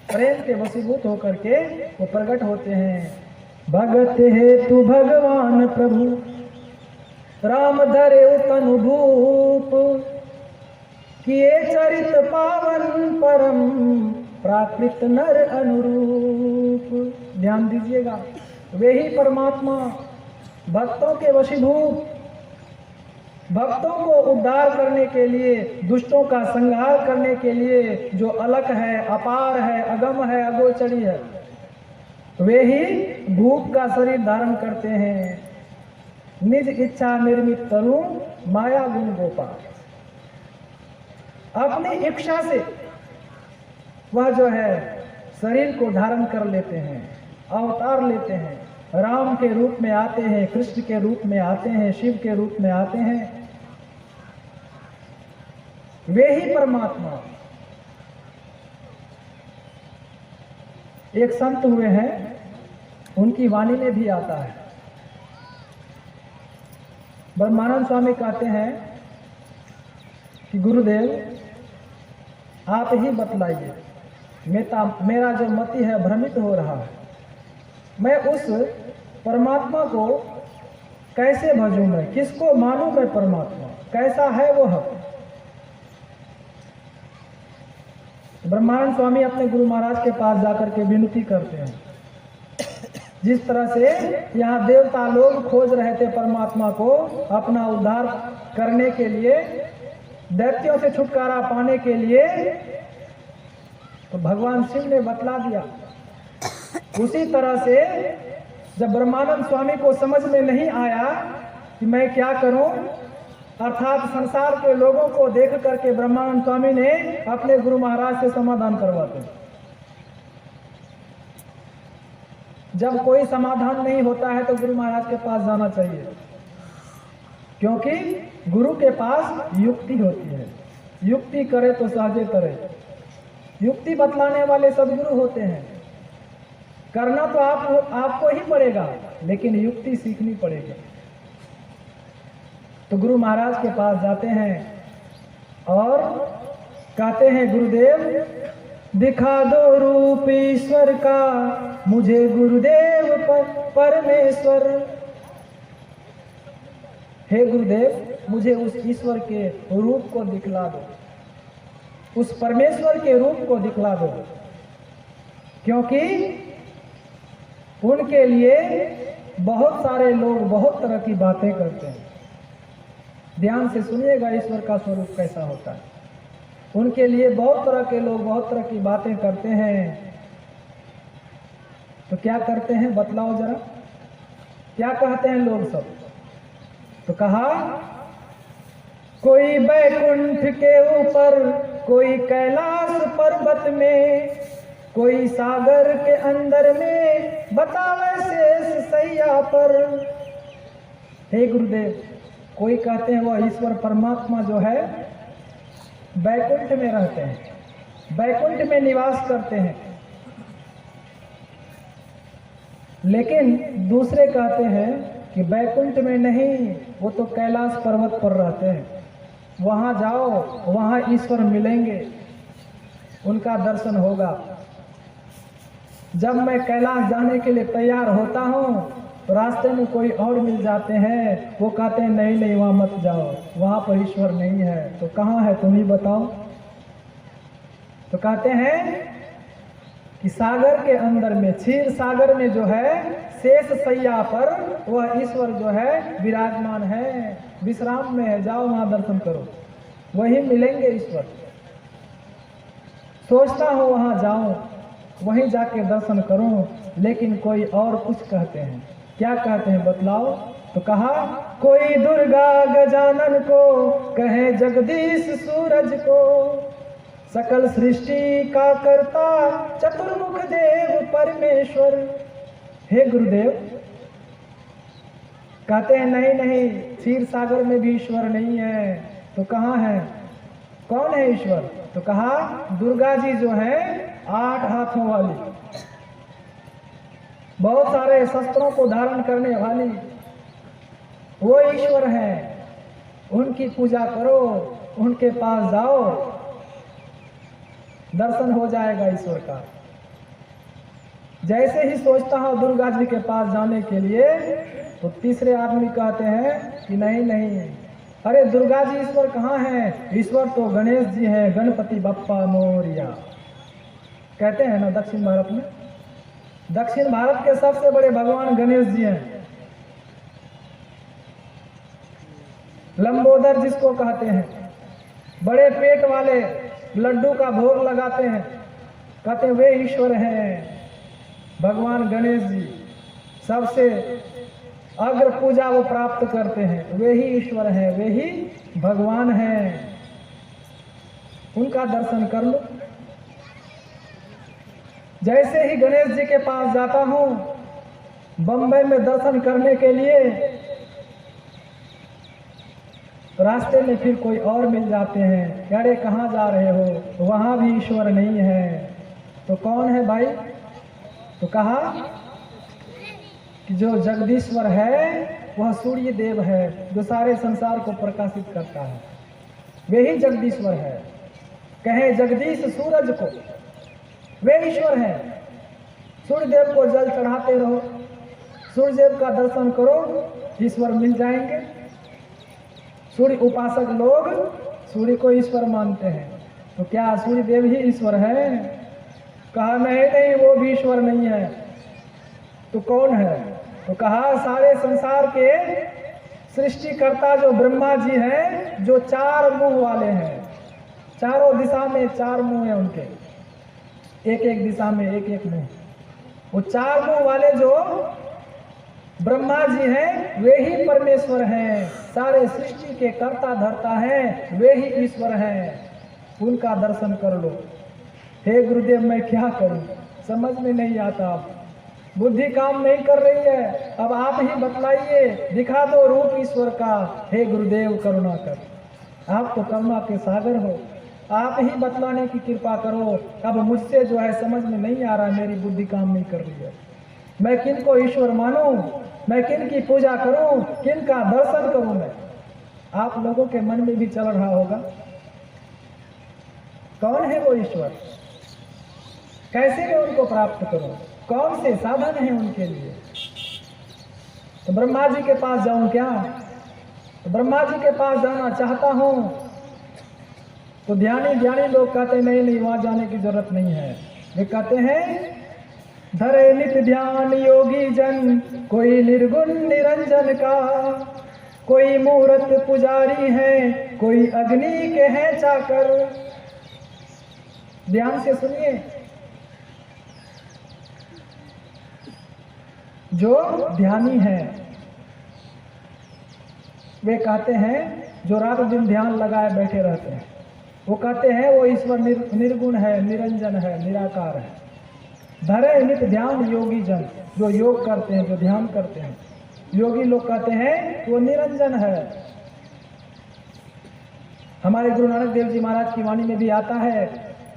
प्रेम के वशीभूत होकर के वो प्रकट होते हैं। भगत है तू भगवान प्रभु, राम धरे तनु भूप, किए चरित पावन परम प्राकृत नर अनुरूप। ध्यान दीजिएगा, वे ही परमात्मा भक्तों के वशीभूत, भक्तों को उद्धार करने के लिए, दुष्टों का संहार करने के लिए, जो अलग है, अपार है, अगम है, अगोचरी है, वे ही भूप का शरीर धारण करते हैं। निज इच्छा निर्मित तनु माया गुण गोपाल। अपनी इच्छा से वह जो है शरीर को धारण कर लेते हैं, अवतार लेते हैं, राम के रूप में आते हैं, कृष्ण के रूप में आते हैं, शिव के रूप में आते हैं। वे ही परमात्मा। एक संत हुए हैं, उनकी वाणी में भी आता है। ब्रह्मानंद स्वामी कहते हैं कि गुरुदेव आप ही बतलाइए, मेरा जो मति है भ्रमित हो रहा है, मैं उस परमात्मा को कैसे भजूं, मैं किसको मानूं? मैं परमात्मा कैसा है वो है? ब्रह्मानंद स्वामी अपने गुरु महाराज के पास जाकर के विनती करते हैं। जिस तरह से यहाँ देवता लोग खोज रहे थे परमात्मा को अपना उद्धार करने के लिए, दैत्यों से छुटकारा पाने के लिए, तो भगवान शिव ने बतला दिया। उसी तरह से जब ब्रह्मानंद स्वामी को समझ में नहीं आया कि मैं क्या करूं, अर्थात संसार के लोगों को देख करके ब्रह्मानंद स्वामी ने अपने गुरु महाराज से समाधान करवाते। जब कोई समाधान नहीं होता है तो गुरु महाराज के पास जाना चाहिए, क्योंकि गुरु के पास युक्ति होती है। युक्ति करे तो सहजे करे। युक्ति बतलाने वाले सदगुरु होते हैं। करना तो आपको ही पड़ेगा, लेकिन युक्ति सीखनी पड़ेगी। तो गुरु महाराज के पास जाते हैं और कहते हैं, गुरुदेव दिखा दो रूप ईश्वर का मुझे गुरुदेव परमेश्वर। हे गुरुदेव, मुझे उस ईश्वर के रूप को दिखला दो, उस परमेश्वर के रूप को दिखला दो, क्योंकि उनके लिए बहुत सारे लोग बहुत तरह की बातें करते हैं। ध्यान से सुनिएगा, ईश्वर का स्वरूप कैसा होता है। उनके लिए बहुत तरह के लोग बहुत तरह की बातें करते हैं। तो क्या करते हैं बतलाओ जरा, क्या कहते हैं लोग सब? तो कहा, कोई बैकुंठ के ऊपर, कोई कैलाश पर्वत में, कोई सागर के अंदर में, बतावे शेष सैया पर। हे गुरुदेव, कोई कहते हैं वह ईश्वर परमात्मा जो है बैकुंठ में रहते हैं, बैकुंठ में निवास करते हैं। लेकिन दूसरे कहते हैं कि बैकुंठ में नहीं, वो तो कैलाश पर्वत पर रहते हैं। वहाँ जाओ, वहाँ ईश्वर मिलेंगे, उनका दर्शन होगा। जब मैं कैलाश जाने के लिए तैयार होता हूँ तो रास्ते में कोई और मिल जाते हैं, वो कहते हैं नहीं नहीं वहाँ मत जाओ, वहाँ पर ईश्वर नहीं है। तो कहाँ है तुम ही बताओ। तो कहते हैं कि सागर के अंदर में, क्षीर सागर में जो है शेष सैया पर वह ईश्वर जो है विराजमान है, विश्राम में है, जाओ वहाँ दर्शन करो, वही मिलेंगे ईश्वर। सोचता हूँ वहाँ जाऊँ, वहीं जाके दर्शन करूं, लेकिन कोई और कुछ कहते हैं। क्या कहते हैं बतलाओ। तो कहा, कोई दुर्गा गजानन को कहे जगदीश सूरज को, सकल सृष्टि का कर्ता चतुर्मुख देव परमेश्वर। हे गुरुदेव, कहते हैं नहीं नहीं, क्षीर सागर में भी ईश्वर नहीं है। तो कहाँ है, कौन है ईश्वर? तो कहा, दुर्गा जी जो है 8 हाथों वाली, बहुत सारे शस्त्रों को धारण करने वाली, वो ईश्वर है। उनकी पूजा करो, उनके पास जाओ, दर्शन हो जाएगा ईश्वर का। जैसे ही सोचता हूँ दुर्गा जी के पास जाने के लिए, तो तीसरे आदमी कहते हैं कि नहीं नहीं, अरे दुर्गा जी ईश्वर कहाँ है? ईश्वर तो गणेश जी हैं, गणपति बप्पा मोरिया कहते हैं ना दक्षिण भारत में। दक्षिण भारत के सबसे बड़े भगवान गणेश जी हैं। लंबोदर जिसको कहते हैं, बड़े पेट वाले, लड्डू का भोग लगाते हैं, कहते हैं वे ईश्वर हैं। भगवान गणेश जी सबसे अग्र पूजा वो प्राप्त करते हैं, वे ही ईश्वर हैं, वे ही भगवान हैं। उनका दर्शन कर लो। जैसे ही गणेश जी के पास जाता हूँ बम्बई में दर्शन करने के लिए, रास्ते में फिर कोई और मिल जाते हैं, अरे कहाँ जा रहे हो? वहाँ भी ईश्वर नहीं है। तो कौन है भाई? तो कहा कि जो जगदीश्वर है वह सूर्य देव है, जो सारे संसार को प्रकाशित करता है, वे ही जगदीश्वर है। कहे जगदीश सूरज को, वे ईश्वर हैं। सूर्य देव को जल चढ़ाते रहो, सूर्य देव का दर्शन करो, ईश्वर मिल जाएंगे। सूर्य उपासक लोग सूर्य को ईश्वर मानते हैं, तो क्या सूर्य देव ही ईश्वर है? कहा नहीं नहीं, वो भी ईश्वर नहीं है। तो कौन है? तो कहा सारे संसार के सृष्टिकर्ता जो ब्रह्मा जी हैं, जो 4 मुंह वाले हैं, चारों दिशा में 4 मुंह हैं उनके, एक एक दिशा में एक एक मुंह। वो 4 मुंह वाले जो ब्रह्मा जी हैं, वे ही परमेश्वर हैं। सारे सृष्टि के कर्ता धर्ता हैं, वे ही ईश्वर हैं। उनका दर्शन कर लो। हे गुरुदेव, मैं क्या करूं? समझ में नहीं आता, बुद्धि काम नहीं कर रही है। अब आप ही बतलाइए, दिखा दो रूप ईश्वर का। हे गुरुदेव करुणा कर, आप तो करुणा के सागर हो, आप ही बतलाने की कृपा करो। अब मुझसे जो है समझ में नहीं आ रहा, मेरी बुद्धि काम नहीं कर रही है। मैं किन को ईश्वर मानूं, मैं किन की पूजा करूं, किन का दर्शन करूं मैं? आप लोगों के मन में भी चल रहा होगा, कौन है वो ईश्वर? कैसे मैं उनको प्राप्त करूं? कौन से साधन हैं उनके लिए? तो ब्रह्मा जी के पास जाऊं क्या? तो ब्रह्मा जी के पास जाना चाहता हूं तो ज्ञानी लोग कहते नहीं नहीं, वहां जाने की जरूरत नहीं है। वे कहते हैं धरे नित ध्यान योगी जन, कोई निर्गुण निरंजन का, कोई मूर्त पुजारी है, कोई अग्नि के हैं चाकर। ध्यान से सुनिए, जो ध्यानी है वे कहते हैं, जो रात दिन ध्यान लगाए बैठे रहते हैं, वो कहते हैं वो ईश्वर निर्गुण है, निरंजन है, निराकार है। धरे नित ध्यान योगी जन, जो योग करते हैं, जो ध्यान करते हैं, योगी लोग कहते हैं वो निरंजन है। हमारे गुरु नानक देव जी महाराज की वाणी में भी आता है,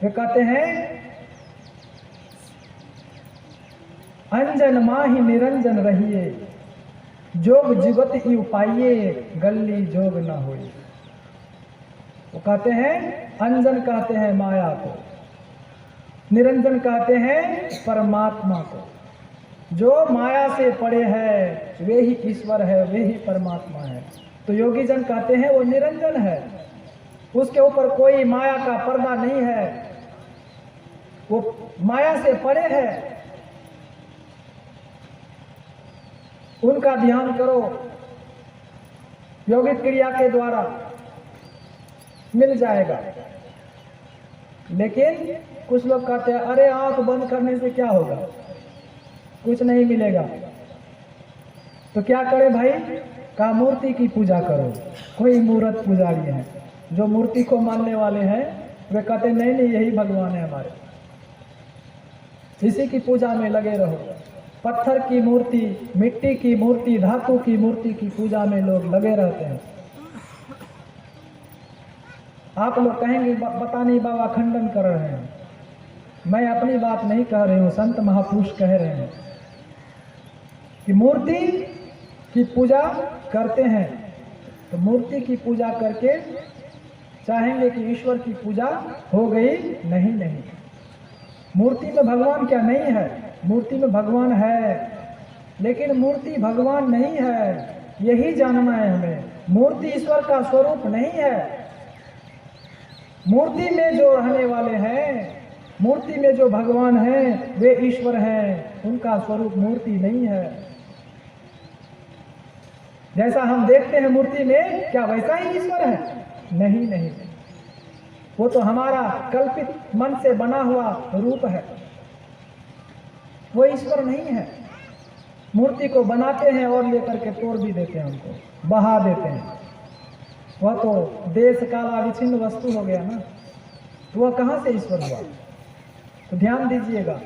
वे कहते हैं अंजन माही निरंजन रहिए, जोग जीवत ही उपाइये, गल्ली जोग न होई। वो कहते हैं अंजन कहते हैं माया को, निरंजन कहते हैं परमात्मा को। जो माया से परे है वे ही ईश्वर है, वे ही परमात्मा है। तो योगी जन कहते हैं वो निरंजन है, उसके ऊपर कोई माया का पर्दा नहीं है, वो माया से परे है। उनका ध्यान करो योगिक क्रिया के द्वारा, मिल जाएगा। लेकिन कुछ लोग कहते हैं अरे आंख बंद करने से क्या होगा, कुछ नहीं मिलेगा। तो क्या करें भाई? का मूर्ति की पूजा करो। कोई मूर्त पुजारी है जो मूर्ति को मानने वाले हैं, वे कहते नहीं नहीं यही भगवान है हमारे, इसी की पूजा में लगे रहो। पत्थर की मूर्ति, मिट्टी की मूर्ति, धातु की मूर्ति की पूजा में लोग लगे रहते हैं। आप लोग कहेंगे पता नहीं बाबा खंडन कर रहे हैं। मैं अपनी बात नहीं कह रही हूँ, संत महापुरुष कह रहे हैं कि मूर्ति की पूजा करते हैं तो मूर्ति की पूजा करके चाहेंगे कि ईश्वर की पूजा हो गई। नहीं नहीं, मूर्ति में भगवान क्या नहीं है? मूर्ति में भगवान है, लेकिन मूर्ति भगवान नहीं है, यही जानना है हमें। मूर्ति ईश्वर का स्वरूप नहीं है। मूर्ति में जो रहने वाले हैं, मूर्ति में जो भगवान हैं, वे ईश्वर हैं, उनका स्वरूप मूर्ति नहीं है। जैसा हम देखते हैं मूर्ति में, क्या वैसा ही ईश्वर है? नहीं नहीं, वो तो हमारा कल्पित मन से बना हुआ रूप है, वो ईश्वर नहीं है। मूर्ति को बनाते हैं और लेकर के तोड़ भी देते हैं, उनको बहा देते हैं। वह तो देश काला विच्छिन्न वस्तु हो गया ना, तो वह कहाँ से ईश्वर हुआ? तो ध्यान दीजिएगा,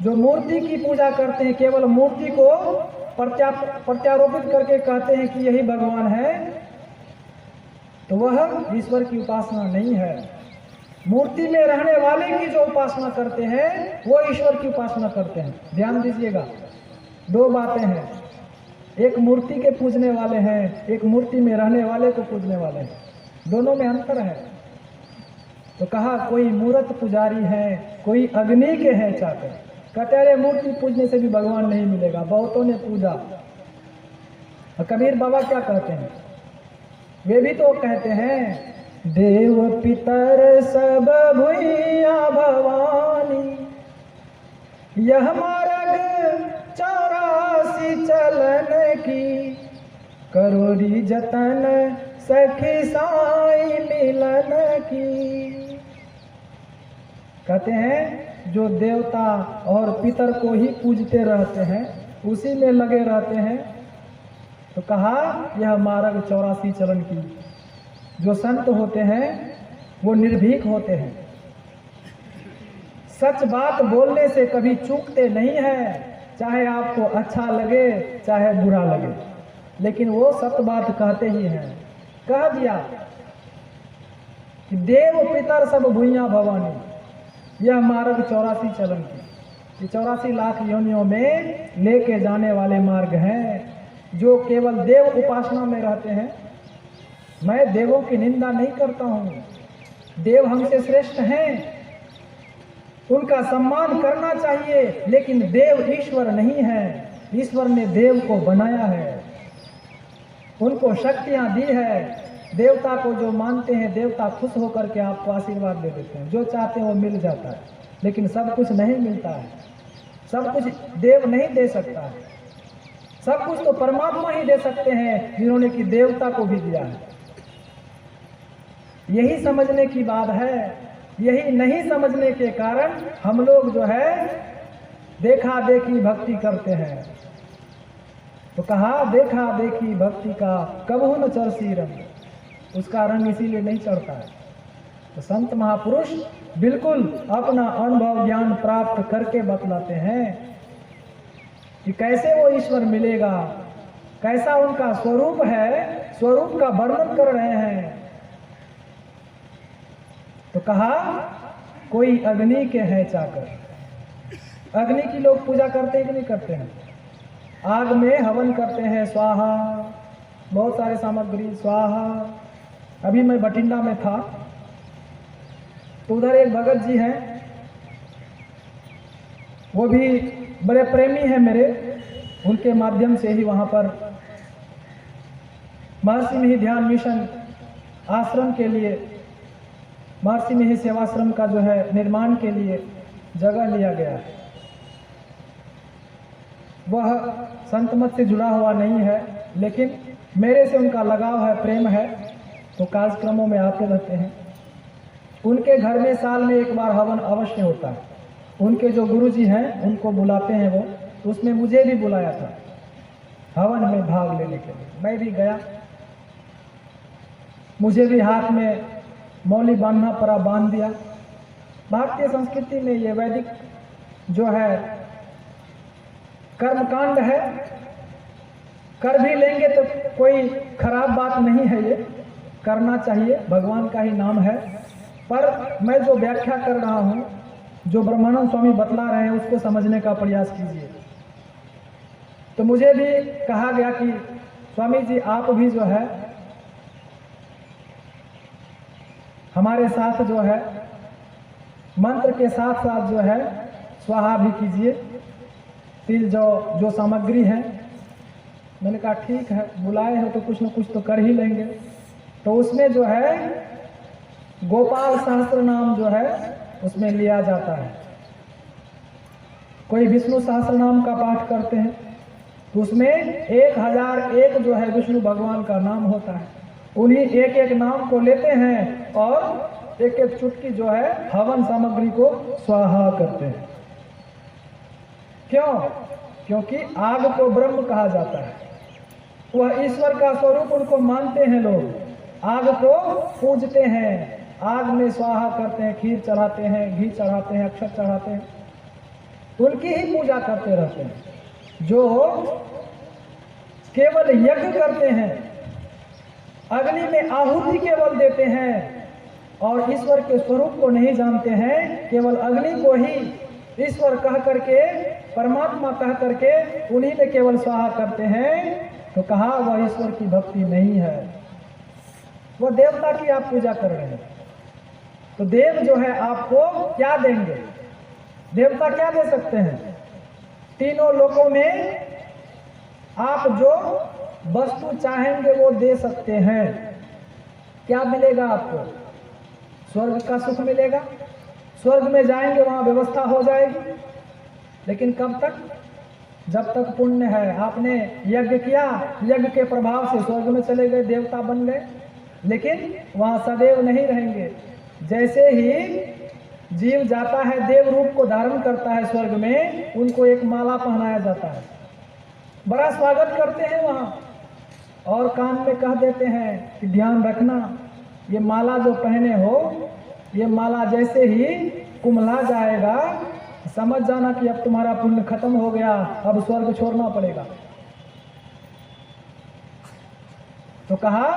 जो मूर्ति की पूजा करते हैं, केवल मूर्ति को प्रत्यारोपित करके कहते हैं कि यही भगवान है, तो वह ईश्वर की उपासना नहीं है। मूर्ति में रहने वाले की जो उपासना करते हैं वो ईश्वर की उपासना करते हैं। ध्यान दीजिएगा, दो बातें हैं, एक मूर्ति के पूजने वाले हैं, एक मूर्ति में रहने वाले को पूजने वाले हैं, दोनों में अंतर है। तो कहा कोई मूर्त पुजारी है, कोई अग्नि के हैं चाकर। कहते रहे मूर्ति पूजने से भी भगवान नहीं मिलेगा, बहुतों ने पूजा। और कबीर बाबा क्या कहते हैं? वे भी तो कहते हैं देव पितर सब भुइया भवानी, यह मार्ग 84 चलन की, करोरी जतन सखी साई मिलन की। कहते हैं जो देवता और पितर को ही पूजते रहते हैं, उसी में लगे रहते हैं, तो कहा यह मार्ग 84 चलन की। जो संत होते हैं वो निर्भीक होते हैं, सच बात बोलने से कभी चूकते नहीं है, चाहे आपको अच्छा लगे चाहे बुरा लगे, लेकिन वो सत्य बात कहते ही हैं। कह दिया कि देव पितर सब भुइया भवानी, यह मार्ग 84 चलन की, ये 84 लाख योनियों में लेके जाने वाले मार्ग हैं। जो केवल देव उपासना में रहते हैं, मैं देवों की निंदा नहीं करता हूँ, देव हमसे श्रेष्ठ हैं, उनका सम्मान करना चाहिए, लेकिन देव ईश्वर नहीं है। ईश्वर ने देव को बनाया है, उनको शक्तियां दी है। देवता को जो मानते हैं, देवता खुश होकर के आपको आशीर्वाद दे देते हैं, जो चाहते हैं वो मिल जाता है, लेकिन सब कुछ नहीं मिलता है, सब कुछ देव नहीं दे सकता है। सब कुछ तो परमात्मा ही दे सकते हैं, जिन्होंने कि देवता को भी दिया है। यही समझने की बात है। यही नहीं समझने के कारण हम लोग जो है देखा देखी भक्ति करते हैं। तो कहा देखा देखी भक्ति का कबहू न चढ़सी रंग, उसका रंग इसीलिए नहीं चढ़ता है। तो संत महापुरुष बिल्कुल अपना अनुभव ज्ञान प्राप्त करके बतलाते हैं कि कैसे वो ईश्वर मिलेगा, कैसा उनका स्वरूप है, स्वरूप का वर्णन कर रहे हैं। तो कहा कोई अग्नि के है चाकर। अग्नि की लोग पूजा करते हैं कि नहीं करते हैं? आग में हवन करते हैं, स्वाहा, बहुत सारे सामग्री स्वाहा। अभी मैं बठिंडा में था तो उधर एक भगत जी हैं, वो भी बड़े प्रेमी हैं मेरे, उनके माध्यम से ही वहाँ पर महर्षि में ही ध्यान मिशन आश्रम के लिए, महर्षि में ही सेवाश्रम का जो है निर्माण के लिए जगह लिया गया है। वह संत मत से जुड़ा हुआ नहीं है, लेकिन मेरे से उनका लगाव है, प्रेम है, तो कार्यक्रमों में आते रहते हैं। उनके घर में साल में एक बार हवन अवश्य होता है। उनके जो गुरुजी हैं उनको बुलाते हैं वो, तो उसमें मुझे भी बुलाया था हवन में भाग लेने के लिए। मैं भी गया, मुझे भी हाथ में मौली बांधना पड़ा, बांध दिया। भारतीय संस्कृति में ये वैदिक जो है कर्मकांड है, कर भी लेंगे तो कोई खराब बात नहीं है, ये करना चाहिए, भगवान का ही नाम है। पर मैं जो व्याख्या कर रहा हूँ, जो ब्रह्मानंद स्वामी बतला रहे हैं, उसको समझने का प्रयास कीजिए। तो मुझे भी कहा गया कि स्वामी जी आप भी जो है हमारे साथ जो है मंत्र के साथ साथ जो है स्वाहा भी कीजिए, तिल जो सामग्री है। मैंने कहा ठीक है, बुलाए हो तो कुछ न कुछ तो कर ही लेंगे। तो उसमें जो है गोपाल सहस्त्र नाम जो है उसमें लिया जाता है। कोई विष्णु सहस्त्र नाम का पाठ करते हैं तो उसमें 1001 जो है विष्णु भगवान का नाम होता है। उन्हीं एक एक नाम को लेते हैं और एक एक चुटकी जो है हवन सामग्री को स्वाहा करते हैं। क्यों? क्योंकि आग को ब्रह्म कहा जाता है, वह ईश्वर का स्वरूप उनको मानते हैं लोग। आग को पूजते हैं, आग में स्वाहा करते हैं, खीर चढ़ाते हैं, घी चढ़ाते हैं, अक्षत चढ़ाते हैं, उनकी ही पूजा करते रहते हैं। जो केवल यज्ञ करते हैं, अग्नि में आहुति केवल देते हैं और ईश्वर के स्वरूप को नहीं जानते हैं, केवल अग्नि को ही ईश्वर कह करके, परमात्मा कह करके उन्हीं में केवल स्वाहा करते हैं, तो कहा वह ईश्वर की भक्ति नहीं है, वह देवता की आप पूजा कर रहे हैं। तो देव जो है आपको क्या देंगे? देवता क्या दे सकते हैं? तीनों लोकों में आप जो वस्तु चाहेंगे वो दे सकते हैं। क्या मिलेगा आपको? स्वर्ग का सुख मिलेगा। स्वर्ग में जाएंगे, वहां व्यवस्था हो जाएगी। लेकिन कब तक? जब तक पुण्य है। आपने यज्ञ किया, यज्ञ के प्रभाव से स्वर्ग में चले गए, देवता बन गए, लेकिन वहां सदैव नहीं रहेंगे। जैसे ही जीव जाता है, देव रूप को धारण करता है स्वर्ग में, उनको एक माला पहनाया जाता है, बड़ा स्वागत करते हैं वहां, और कान में कह देते हैं कि ध्यान रखना, ये माला जो पहने हो, ये माला जैसे ही कुम्हला जाएगा, समझ जाना कि अब तुम्हारा पुण्य खत्म हो गया, अब स्वर्ग छोड़ना पड़ेगा। तो कहा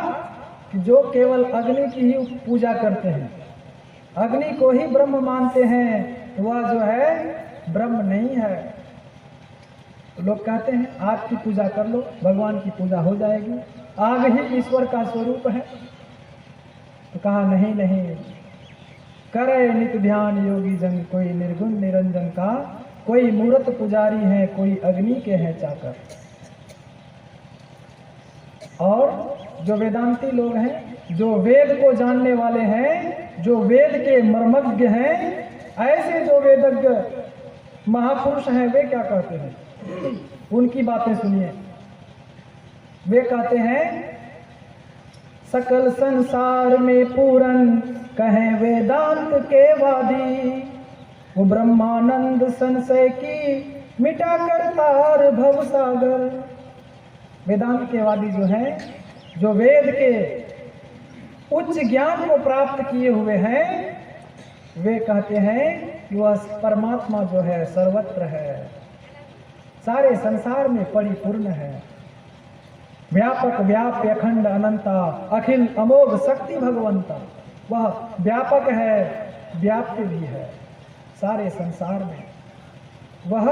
कि जो केवल अग्नि की ही पूजा करते हैं, अग्नि को ही ब्रह्म मानते हैं, वह जो है ब्रह्म नहीं है। तो लोग कहते हैं आग की पूजा कर लो, भगवान की पूजा हो जाएगी, आग ही ईश्वर का स्वरूप है। तो कहा नहीं नहीं, करे नित ध्यान योगी जन, कोई निर्गुण निरंजन का, कोई मूर्त पुजारी है, कोई अग्नि के हैं चाकर। और जो वेदांती लोग हैं, जो वेद को जानने वाले हैं, जो वेद के मर्मज्ञ हैं, ऐसे जो वेदज्ञ महापुरुष हैं, वे क्या कहते हैं? उनकी बातें सुनिए। वे कहते हैं सकल संसार में पूरन कहें वेदांत के वादी, वो ब्रह्मानंद संशय की मिटा कर तार भव सागर। वेदांत के वादी जो हैं, जो वेद के उच्च ज्ञान को प्राप्त किए हुए हैं, वे कहते हैं कि वह परमात्मा जो है सर्वत्र है, सारे संसार में परिपूर्ण है, व्यापक व्याप्य अखंड अनंता, अखिल अमोघ शक्ति भगवंता। वह व्यापक है, व्याप्य भी है, सारे संसार में वह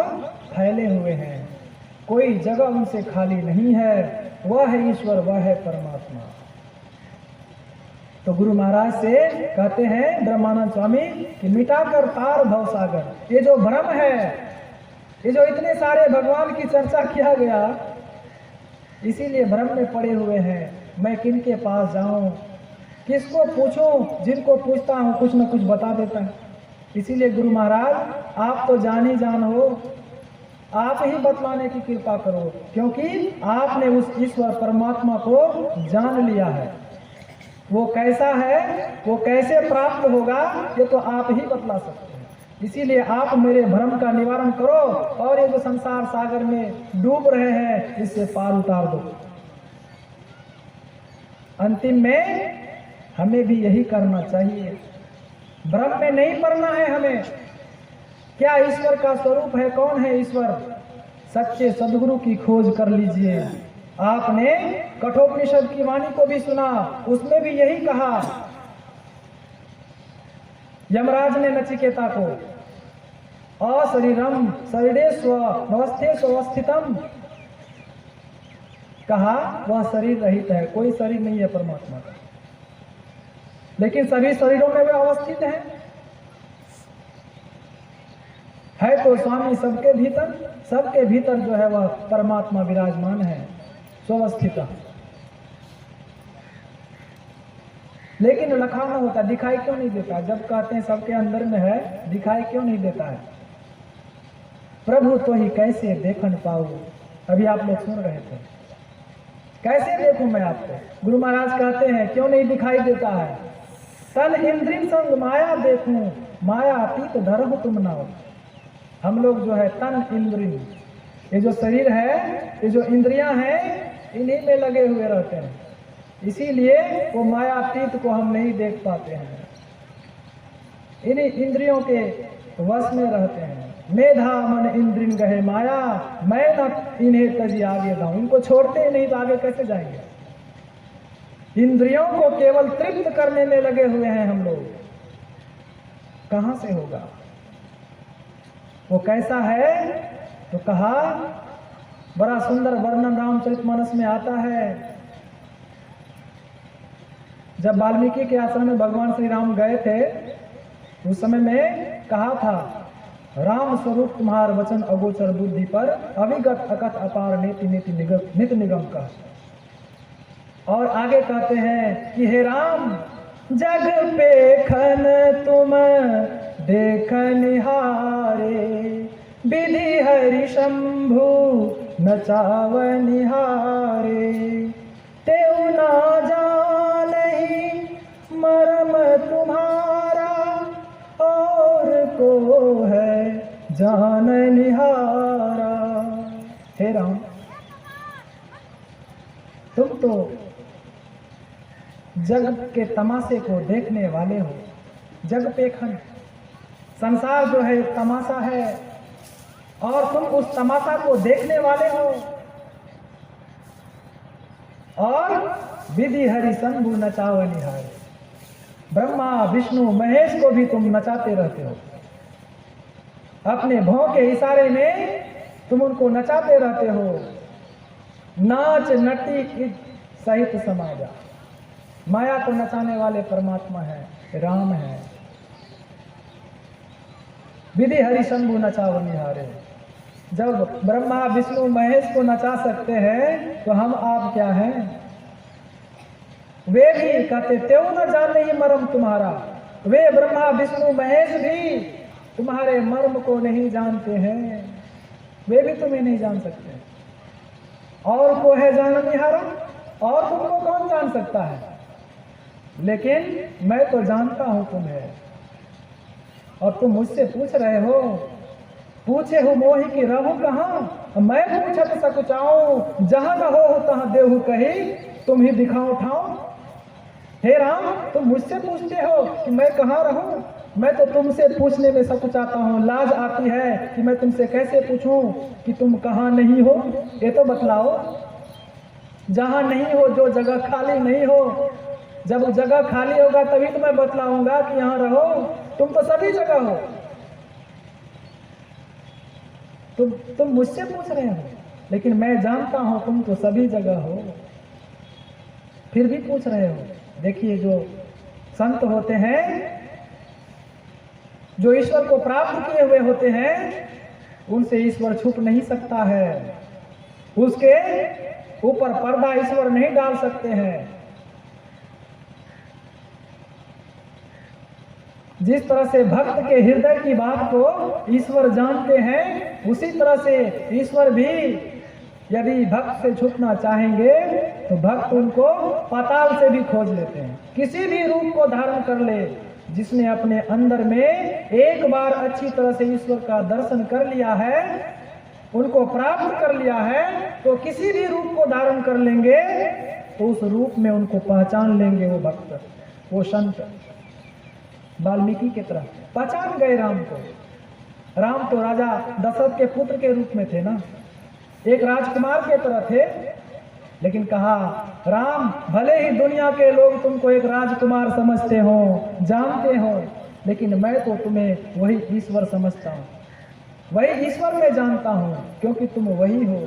फैले हुए हैं, कोई जगह उनसे खाली नहीं है। वह है ईश्वर, वह है परमात्मा। तो गुरु महाराज से कहते हैं ब्रह्मानंद स्वामी कि मिटाकर तार भव सागर। ये जो भ्रम है, ये जो इतने सारे भगवान की चर्चा किया गया, इसीलिए भ्रम में पड़े हुए हैं। मैं किनके पास जाऊं, किसको पूछूं? जिनको पूछता हूं कुछ न कुछ बता देता है। इसीलिए गुरु महाराज आप तो जान ही जान हो, आप ही बतलाने की कृपा करो, क्योंकि आपने उस ईश्वर परमात्मा को जान लिया है। वो कैसा है, वो कैसे प्राप्त होगा, ये तो आप ही बतला सकते हैं। इसीलिए आप मेरे भ्रम का निवारण करो, और ये जो संसार सागर में डूब रहे हैं, इससे पार उतार दो। अंतिम में हमें भी यही करना चाहिए, भ्रम में नहीं पड़ना है हमें। क्या ईश्वर का स्वरूप है? कौन है ईश्वर? सच्चे सदगुरु की खोज कर लीजिए। आपने कठोपनिषद की वाणी को भी सुना, उसमें भी यही कहा। यमराज ने नचिकेता को अशरीरम शरीरेस्व नवस्थेस्वस्थितम कहा, वह शरीर रहित है, कोई शरीर नहीं है परमात्मा का, लेकिन सभी शरीरों में वे अवस्थित है तो स्वामी सबके भीतर जो है वह परमात्मा विराजमान है, स्वस्थित। लेकिन लखा न होता, दिखाई क्यों नहीं देता? जब कहते हैं सबके अंदर में है, दिखाई क्यों नहीं देता है? प्रभु तो ही कैसे देखन पाऊं, अभी आप लोग सुन रहे थे, कैसे देखूं मैं आपको? गुरु महाराज कहते हैं क्यों नहीं दिखाई देता है? तन इंद्रिय संग माया देखूं, माया अतीत धरहु तुम नाओ। हम लोग जो है तन इंद्रिय, ये जो शरीर है, ये जो इंद्रियां हैं, इन्हीं में लगे हुए रहते हैं, इसीलिए वो मायातीत को हम नहीं देख पाते हैं, इन्हीं इंद्रियों के वश में रहते हैं। मेधा मन इंद्रिन गहे माया, मैं न इन्हें तजी आगे जाऊं। इनको छोड़ते ही नहीं तो आगे कैसे जाएंगे? इंद्रियों को केवल तृप्त करने में लगे हुए हैं हम लोग, कहां से होगा? वो कैसा है? तो कहा, बड़ा सुंदर वर्णन रामचरितमानस में आता है। जब वाल्मीकि के आश्रम में भगवान श्री राम गए थे, उस समय में कहा था, राम स्वरूप तुम्हार वचन अगोचर बुद्धि पर, अविगत अकथ अपार नेति नित निगम का। और आगे कहते हैं कि हे राम जग पे खन तुम देख निहारे, विधि हरि शंभु नचाव निहारे, तेऊ ना जानहि मरम तुम्हारा, और को है जान निहारा। हे राम तुम तो जग के तमाशे को देखने वाले हो। जग पे खन, संसार जो है तमाशा है और तुम उस तमाशा को देखने वाले हो। और विधि हरि शंभु नचाव निहारे, ब्रह्मा विष्णु महेश को भी तुम नचाते रहते हो। अपने भौं के इशारे में तुम उनको नचाते रहते हो। नाच नटी सहित समाजा, माया को नचाने वाले परमात्मा है, राम है। विधि हरि शंभु नचाव निहारे, जब ब्रह्मा विष्णु महेश को नचा सकते हैं तो हम आप क्या हैं। वे भी कहते त्यों न जाने ही मर्म तुम्हारा, वे ब्रह्मा विष्णु महेश भी तुम्हारे मर्म को नहीं जानते हैं, वे भी तुम्हें नहीं जान सकते। और को है जान निहारा, और तुमको कौन जान सकता है, लेकिन मैं तो जानता हूं तुम्हें। और तुम मुझसे पूछ रहे हो, पूछे हो मोहि कि रहूं कहां, मैं पूछत सकुचाऊं, जहां न हो तहां देहु कही, तुम ही दिखाओ ठाऊं। हे राम तुम मुझसे पूछते हो कि मैं कहाँ रहूं, मैं तो तुमसे पूछने में सकुचाता हूँ, लाज आती है कि मैं तुमसे कैसे पूछूं कि तुम कहाँ नहीं हो। ये तो बतलाओ, जहां नहीं हो, जो जगह खाली नहीं हो, जब जगह खाली होगा तभी तो मैं बतलाऊंगा कि यहाँ रहो। तुम तो सभी जगह हो, तुम मुझसे पूछ रहे हो, लेकिन मैं जानता हूं तुम तो सभी जगह हो, फिर भी पूछ रहे हो। देखिए जो संत होते हैं, जो ईश्वर को प्राप्त किए हुए होते हैं, उनसे ईश्वर छुप नहीं सकता है, उसके ऊपर पर्दा ईश्वर नहीं डाल सकते हैं। जिस तरह से भक्त के हृदय की बात को ईश्वर जानते हैं, उसी तरह से ईश्वर भी यदि भक्त से छुपना चाहेंगे तो भक्त उनको पाताल से भी खोज लेते हैं। किसी भी रूप को धारण कर ले, जिसने अपने अंदर में एक बार अच्छी तरह से ईश्वर का दर्शन कर लिया है, उनको प्राप्त कर लिया है, तो किसी भी रूप को धारण कर लेंगे तो उस रूप में उनको पहचान लेंगे। वो भक्त, वो संत वाल्मीकि की तरह पहचान गए राम को। राम तो राजा दशरथ के पुत्र के रूप में थे ना, एक राजकुमार के तरह थे, लेकिन कहा राम भले ही दुनिया के लोग तुमको एक राजकुमार समझते हो, जानते हो, लेकिन मैं तो तुम्हें वही ईश्वर समझता हूँ, वही ईश्वर में जानता हूँ, क्योंकि तुम वही हो।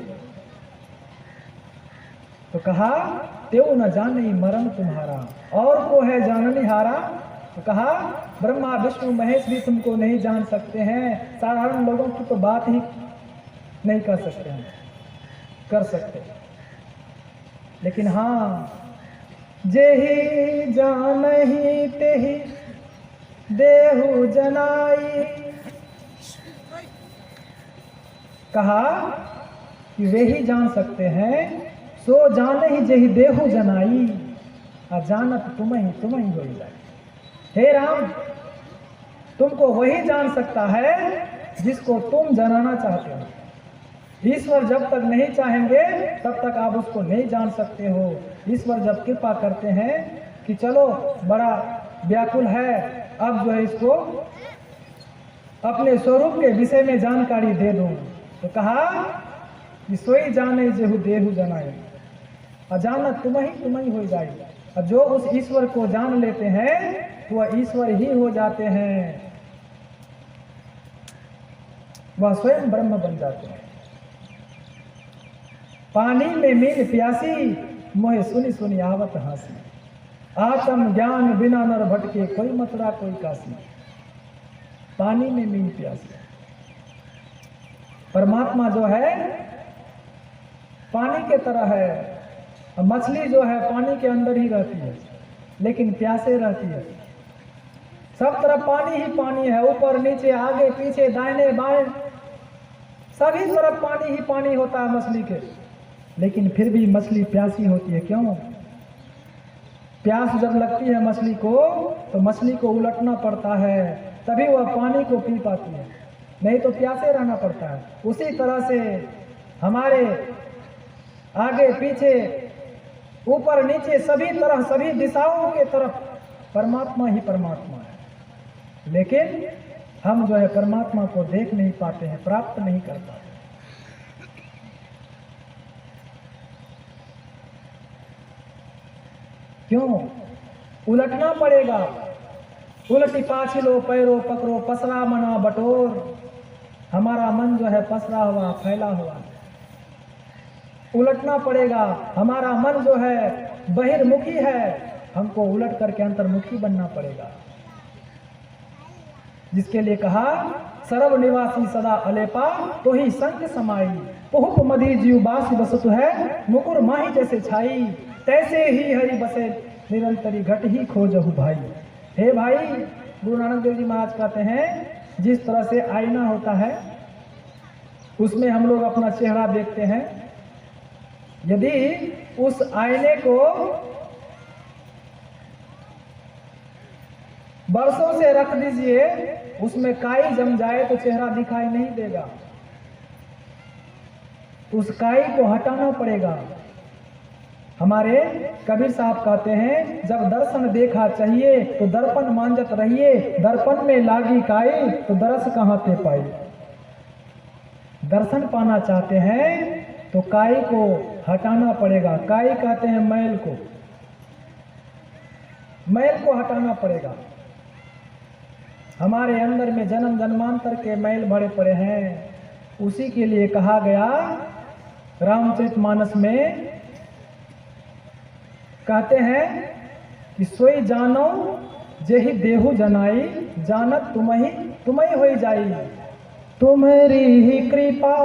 तो कहा त्यों न जाने मरम तुम्हारा, और को है जाननी हारा। तो कहा ब्रह्मा विष्णु महेश भी तुमको नहीं जान सकते हैं, साधारण लोगों की तो बात ही नहीं कर सकते हैं, कर सकते, लेकिन हाँ जेहि जानहि तेहि देहु जनाई। कहा कि वे ही जान सकते हैं, सो जाने ही जेहि देहु जनाई, अजानत तुम ही हो जाए। हे राम तुमको वही जान सकता है जिसको तुम जनाना चाहते हो। ईश्वर जब तक नहीं चाहेंगे तब तक आप उसको नहीं जान सकते हो। ईश्वर जब कृपा करते हैं कि चलो बड़ा व्याकुल है, अब जो है इसको अपने स्वरूप के विषय में जानकारी दे दूं, तो कहा कि सोई जाने जेहु देहु जनाए, अजानत तुम ही हो जाए। और जो उस ईश्वर को जान लेते हैं तो वह ईश्वर ही हो जाते हैं, वह स्वयं ब्रह्म बन जाते हैं। पानी में मीन प्यासी, मोहे सुनी सुनी आवत हासी, आत्म ज्ञान बिना नर भटके, कोई मथुरा कोई काशी। पानी में मीन प्यासी, परमात्मा जो है पानी के तरह है, और मछली जो है पानी के अंदर ही रहती है, लेकिन प्यासे रहती है। सब तरफ पानी ही पानी है, ऊपर नीचे आगे पीछे दाहिने बाएं सभी तरफ पानी ही पानी होता है मछली के, लेकिन फिर भी मछली प्यासी होती है। क्यों? प्यास जब लगती है मछली को तो मछली को उलटना पड़ता है, तभी वह पानी को पी पाती है, नहीं तो प्यासे रहना पड़ता है। उसी तरह से हमारे आगे पीछे ऊपर नीचे सभी तरह सभी दिशाओं के तरफ परमात्मा ही परमात्मा है, लेकिन हम जो है परमात्मा को देख नहीं पाते हैं, प्राप्त नहीं कर पाते। क्यों? उलटना पड़ेगा। उलटी पाछलो पैरो पकड़ो पसरा मना बटोर। हमारा मन जो है पसरा हुआ फैला हुआ, उलटना पड़ेगा। हमारा मन जो है बहिर्मुखी है, हमको उलट करके अंतर्मुखी बनना पड़ेगा। जिसके लिए कहा सर्व निवासी सदा अलेपा तो ही संग समाई, पुहुप मधी जीव बासी बसतु है मुकुर माही जैसे छाई, तैसे ही हरि बसे निरंतरी घट ही खोजहु भाई। हे भाई, गुरु नानक देव जी महाराज कहते हैं जिस तरह से आईना होता है उसमें हम लोग अपना चेहरा देखते हैं, यदि उस आईने को बरसों से रख दीजिए, उसमें काई जम जाए तो चेहरा दिखाई नहीं देगा, उस काई को हटाना पड़ेगा। हमारे कबीर साहब कहते हैं जब दर्शन देखा चाहिए तो दर्पण मांजत रहिए, दर्पण में लागी काई तो दरस कहाँ ते पाई। दर्शन पाना चाहते हैं तो काई को हटाना पड़ेगा। काई कहते हैं मैल को, मैल को हटाना पड़ेगा। हमारे अंदर में जन्म जन्मांतर के मैल भरे पड़े हैं, उसी के लिए कहा गया रामचरितमानस में, कहते हैं कि सोई जानो जेहि देहु जनाई, जानत तुम्ही होई जाई। तुम्हारी ही कृपा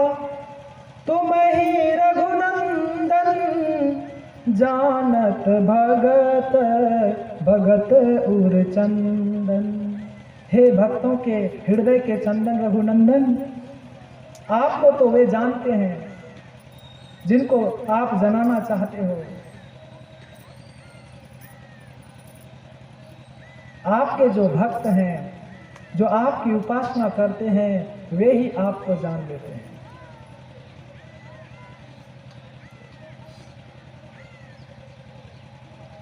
तुम ही रघुनंदन, जानत भगत भगत उर चंदन। हे भक्तों के हृदय के चंदन रघुनंदन, आपको तो वे जानते हैं जिनको आप जनाना चाहते हो। आपके जो भक्त हैं, जो आपकी उपासना करते हैं, वे ही आपको जान लेते हैं।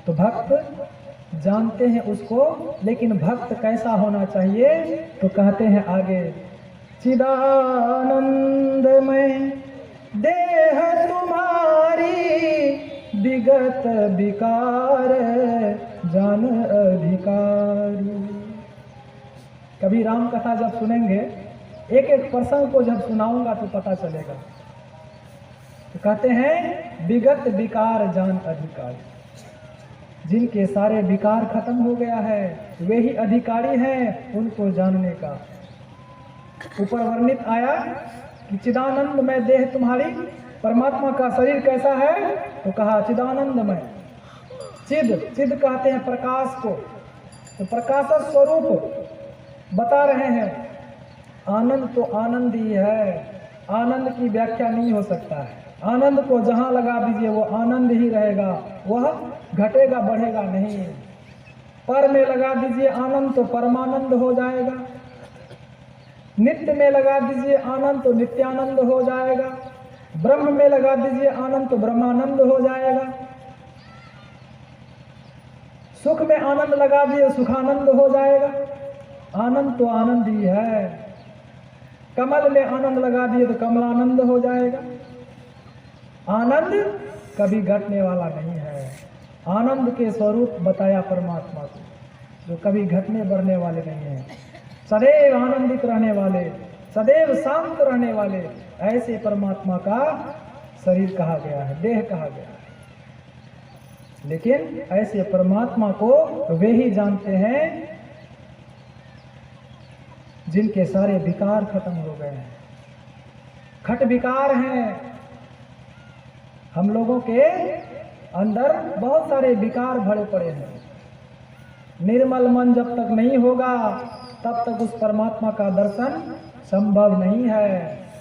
तो भक्त जानते हैं उसको, लेकिन भक्त कैसा होना चाहिए? तो कहते हैं आगे, चिदानंदमय देह तुम्हारी, विगत विकार जान अधिकारी। कभी राम कथा जब सुनेंगे, एक एक प्रसंग को जब सुनाऊंगा तो पता चलेगा। तो कहते हैं विगत विकार जान अधिकारी, जिनके सारे विकार खत्म हो गया है वे ही अधिकारी हैं उनको जानने का। ऊपर वर्णित आया कि चिदानंदमय देह तुम्हारी, परमात्मा का शरीर कैसा है? तो कहा चिदानंदमय। चिद, चिद कहते हैं प्रकाश को, तो प्रकाश स्वरूप बता रहे हैं। आनंद तो आनंद ही है, आनंद की व्याख्या नहीं हो सकता है। आनंद को जहां लगा दीजिए वो आनंद ही रहेगा, वह घटेगा बढ़ेगा नहीं। पर में लगा दीजिए आनंद तो परमानंद हो जाएगा, नित्य में लगा दीजिए आनंद तो नित्यानंद हो जाएगा, ब्रह्म में लगा दीजिए आनंद तो ब्रह्मानंद हो जाएगा, सुख में आनंद लगा दिए सुखानंद हो जाएगा। आनंद तो आनंद ही है। कमल में आनंद लगा दिए तो कमलानंद हो जाएगा। आनंद कभी घटने वाला नहीं है। आनंद के स्वरूप बताया परमात्मा को, जो कभी घटने बढ़ने वाले नहीं है, सदैव आनंदित रहने वाले, सदैव शांत रहने वाले, ऐसे परमात्मा का शरीर कहा गया है, देह कहा गया है। लेकिन ऐसे परमात्मा को वे ही जानते हैं जिनके सारे विकार खत्म हो गए हैं। खट विकार हैं हम लोगों के, अंदर बहुत सारे विकार भरे पड़े हैं। निर्मल मन जब तक नहीं होगा तब तक उस परमात्मा का दर्शन संभव नहीं है।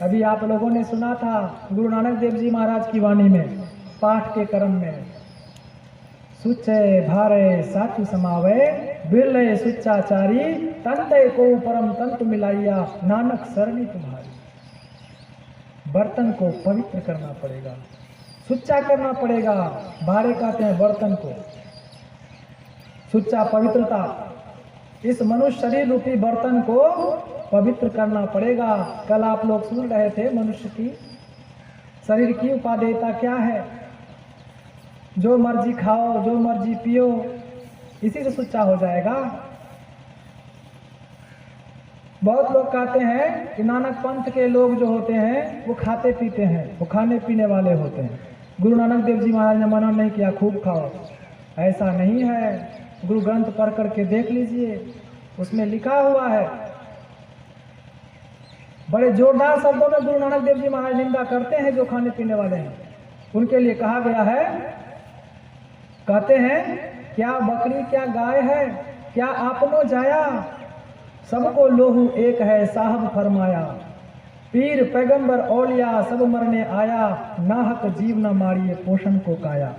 अभी आप लोगों ने सुना था गुरु नानक देव जी महाराज की वाणी में, पाठ के क्रम में, सुचे भारे साचु समावे बिरले सुच्चाचारी तंते को परम तंतु मिलाइया नानक सरणी तुम्हारी। बर्तन को पवित्र करना पड़ेगा, सुच्चा करना पड़ेगा। भारे कहते हैं बर्तन को, सुच्चा पवित्रता। इस मनुष्य शरीर रूपी बर्तन को पवित्र करना पड़ेगा। कल आप लोग सुन रहे थे मनुष्य की शरीर की उपादेयता क्या है। जो मर्जी खाओ, जो मर्जी पियो, इसी से सुच्चा हो जाएगा। बहुत लोग कहते हैं कि नानक पंथ के लोग जो होते हैं वो खाते पीते हैं, वो खाने पीने वाले होते हैं। गुरु नानक देव जी महाराज ने मना नहीं किया खूब खाओ, ऐसा नहीं है। गुरु ग्रंथ पढ़ करके देख लीजिए, उसमें लिखा हुआ है। बड़े जोरदार शब्दों में गुरु नानक देव जी महाराज निंदा करते हैं जो खाने पीने वाले हैं। उनके लिए कहा गया है, कहते हैं क्या बकरी क्या गाय है, क्या आपनो जाया, सबको लोहू एक है साहब फरमाया। पीर पैगंबर औलिया सब मरने आया, नाहक जीव न मारिए पोषण को काया।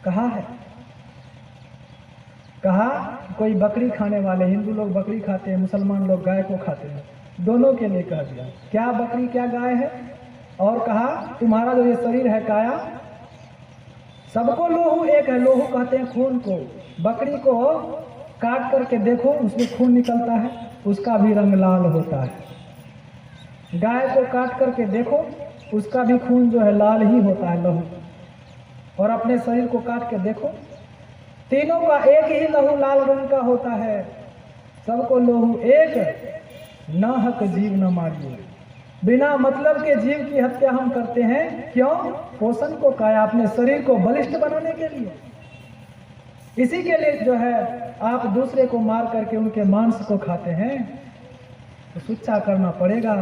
कहा है, कहा कोई बकरी खाने वाले, हिंदू लोग बकरी खाते हैं, मुसलमान लोग गाय को खाते हैं, दोनों के लिए कह दिया क्या बकरी क्या गाय है। और कहा तुम्हारा जो ये शरीर है काया, सबको लोहू एक है। लोहू कहते हैं खून को। बकरी को काट करके देखो, उसमें खून निकलता है, उसका भी रंग लाल होता है। गाय को काट करके देखो, उसका भी खून जो है लाल ही होता है, लहू। और अपने शरीर को काट के देखो, तीनों का एक ही लहू लाल रंग का होता है। सबको लोहू एक, नाहक जीव न मारिए। बिना मतलब के जीव की हत्या हम करते हैं, क्यों? पोषण को काया, अपने शरीर को बलिष्ठ बनाने के लिए। इसी के लिए जो है आप दूसरे को मार करके उनके मांस को खाते हैं। तो सुच्चा करना पड़ेगा,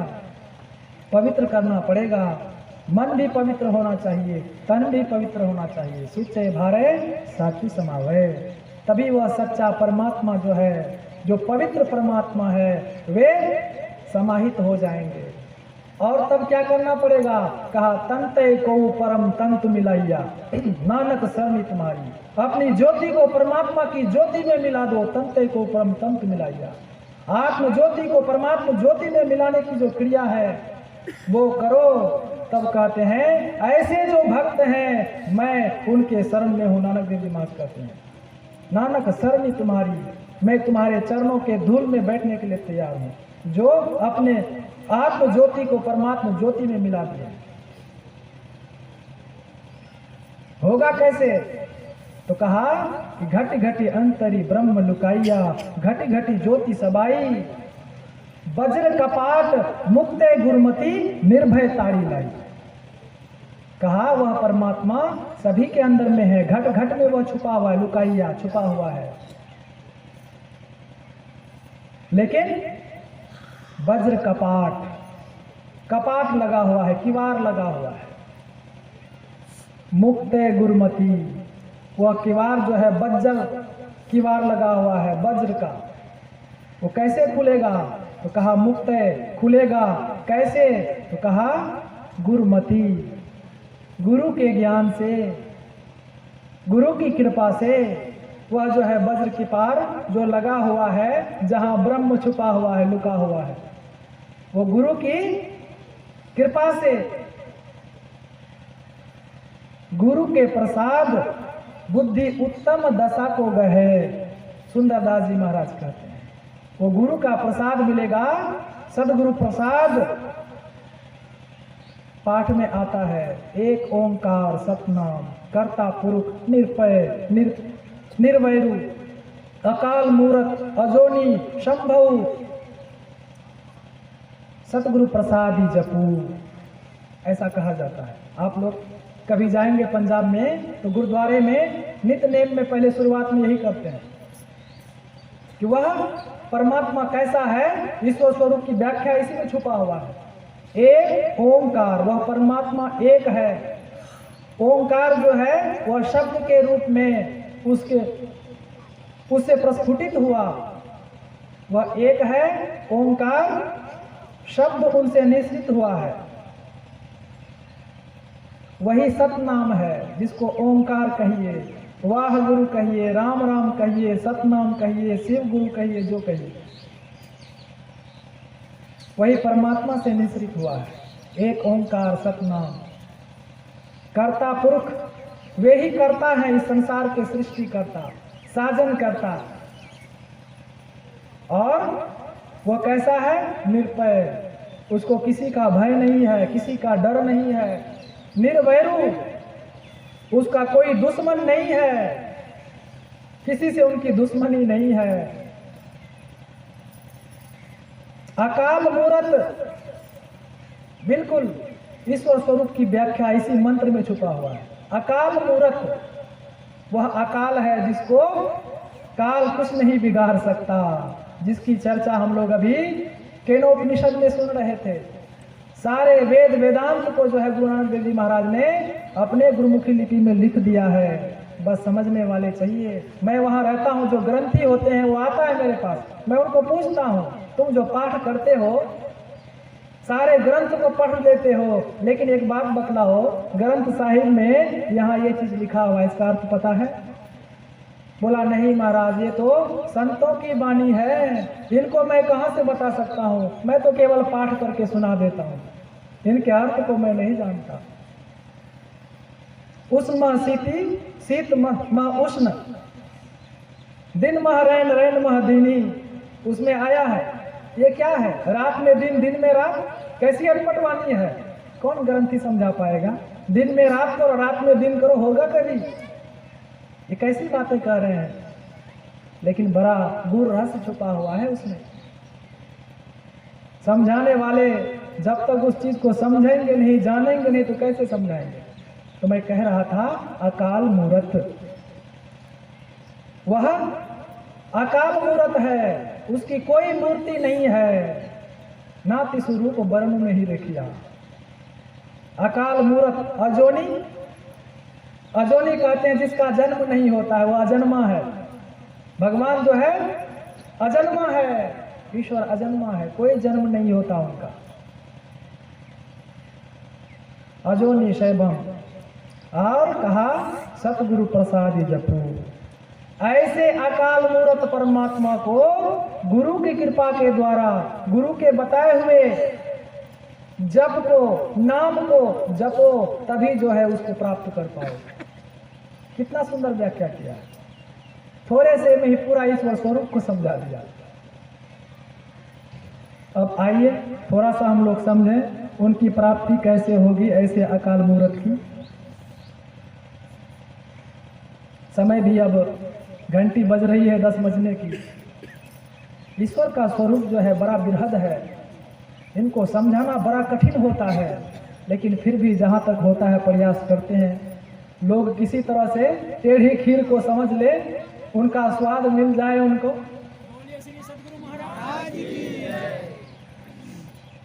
पवित्र करना पड़ेगा। मन भी पवित्र होना चाहिए, तन भी पवित्र होना चाहिए। सुच्चे भारे साचु समावे, तभी वह सच्चा परमात्मा जो है, जो पवित्र परमात्मा है, वे समाहित हो जाएंगे। और तब क्या करना पड़ेगा? कहा तंते को परम तंतु मिलाइया, नानक सरणी तुम्हारी। अपनी ज्योति को परमात्मा की ज्योति में मिला दो, तंते को परम तंतु मिलाइया। आत्म ज्योति को परमात्मा ज्योति में मिलाने की जो क्रिया है वो करो। तब कहते हैं ऐसे जो भक्त हैं मैं उनके शरण में हूँ। नानक देव जी महाराज कहते हैं नानक शरणी तुम्हारी, मैं तुम्हारे चरणों के धूल में बैठने के लिए तैयार हूँ। जो अपने आत्म ज्योति को परमात्मा ज्योति में मिला दिया। होगा कैसे? तो कहा कि घटी घटी अंतरी ब्रह्म लुकाइया, घटी घटी ज्योति सबाई, वज्र कपाट मुक्ते गुरुमति निर्भय ताड़ी लाई। कहा वह परमात्मा सभी के अंदर में है, घट घट में वह छुपा हुआ है, लुकाइया छुपा हुआ है। लेकिन वज्र कपाट, कपाट लगा हुआ है, किवाड़ लगा हुआ है। मुक्ते गुरुमति, वह किवाड़ जो है वज्र किवाड़ लगा हुआ है वज्र का, वो कैसे खुलेगा? तो कहा मुक्त खुलेगा। कैसे? तो कहा गुरुमति, गुरु के ज्ञान से, गुरु की कृपा से वह जो है वज्र की पार जो लगा हुआ है, जहां ब्रह्म छुपा हुआ है, लुका हुआ है, वो गुरु की कृपा से, गुरु के प्रसाद बुद्धि उत्तम दशा को गहे। सुंदरदास जी महाराज कहते हैं वो गुरु का प्रसाद मिलेगा। सदगुरु प्रसाद पाठ में आता है, एक ओंकार सतनाम, कर्ता पुरुष निरपय निर्वैरु, अकाल मूरत अजोनी शंभु, सतगुरु प्रसाद ही जपू, ऐसा कहा जाता है। आप लोग कभी जाएंगे पंजाब में तो गुरुद्वारे में नित्य नेम में पहले शुरुआत में यही करते हैं कि वह परमात्मा कैसा है, ईश्वर स्वरूप की व्याख्या इसी में छुपा हुआ है। एक ओंकार, वह परमात्मा एक है। ओंकार जो है वह शब्द के रूप में उससे प्रस्फुटित हुआ, वह एक है। ओंकार शब्द उनसे निश्चित हुआ है, वही सतनाम है जिसको ओंकार कहिए, वाह गुरु कहिए, राम राम कहिए, सतनाम कहिए, शिव गुरु कहिए, जो कहिए, वही परमात्मा से निश्चित हुआ है। एक ओंकार सतनाम। कर्ता पुरुष वे ही करता है इस संसार के सृष्टि करता, साजन करता। और वह कैसा है? निर्भय, उसको किसी का भय नहीं है, किसी का डर नहीं है, निर्वैरू, उसका कोई दुश्मन नहीं है, किसी से उनकी दुश्मनी नहीं है। अकाल मूरत, बिल्कुल ईश्वर स्वरूप की व्याख्या इसी मंत्र में छुपा हुआ है। अकाल मूरत वह अकाल है जिसको काल कुछ नहीं बिगाड़ सकता, जिसकी चर्चा हम लोग अभी केनोपनिषद में सुन रहे थे। सारे वेद वेदांत को जो है गुरु नानक देव जी महाराज ने अपने गुरुमुखी लिपि में लिख दिया है, बस समझने वाले चाहिए। मैं वहाँ रहता हूँ, जो ग्रंथी होते हैं वो आता है मेरे पास, मैं उनको पूछता हूँ, तुम जो पाठ करते हो सारे ग्रंथ को पढ़ लेते हो, लेकिन एक बात बतलाओ, ग्रंथ साहिब में यहाँ ये चीज लिखा हुआ है, इसका अर्थ पता है? बोला नहीं महाराज, ये तो संतों की वाणी है, इनको मैं कहाँ से बता सकता हूँ, मैं तो केवल पाठ करके सुना देता हूँ, इनके अर्थ को मैं नहीं जानता। उष्मा शीति, शीत मह उष्ण, दिन मह रैन, रैन मह दिनी, उसमें आया है। ये क्या है? रात में दिन, दिन में रात, कैसी अटपट वाणी है? कौन ग्रंथी समझा पाएगा? दिन में रात करो, रात में दिन करो, होगा कभी? ये कैसी बातें कर रहे हैं? लेकिन बड़ा गूढ़ रहस्य छुपा हुआ है उसमें। समझाने वाले जब तक उस चीज को समझेंगे नहीं, जानेंगे नहीं, तो कैसे समझाएंगे? तो मैं कह रहा था अकाल मूरत, वह अकाल मूरत है, उसकी कोई मूर्ति नहीं है, नाति स्वरूप वर्ण में ही रखिया। अकाल मूरत, अजोनी, अजोनी कहते हैं जिसका जन्म नहीं होता है, वह अजन्मा है। भगवान जो है अजन्मा है, ईश्वर अजन्मा है, कोई जन्म नहीं होता उनका। अजोनी शैवम। और कहा सतगुरु प्रसादी जपू। ऐसे अकाल मूरत परमात्मा को गुरु की कृपा के द्वारा, गुरु के बताए हुए जप को, नाम को जपो, तभी जो है उसको प्राप्त कर पाओ। कितना सुंदर व्याख्या किया, थोड़े से में ही पूरा ईश्वर स्वरूप को समझा दिया। अब आइए थोड़ा सा हम लोग समझें उनकी प्राप्ति कैसे होगी ऐसे अकाल मूरत की। समय भी अब घंटी बज रही है 10 बजने की। ईश्वर का स्वरूप जो है बड़ा बृहद है, इनको समझाना बड़ा कठिन होता है, लेकिन फिर भी जहाँ तक होता है प्रयास करते हैं। लोग किसी तरह से टेढ़ी खीर को समझ ले, उनका स्वाद मिल जाए उनको।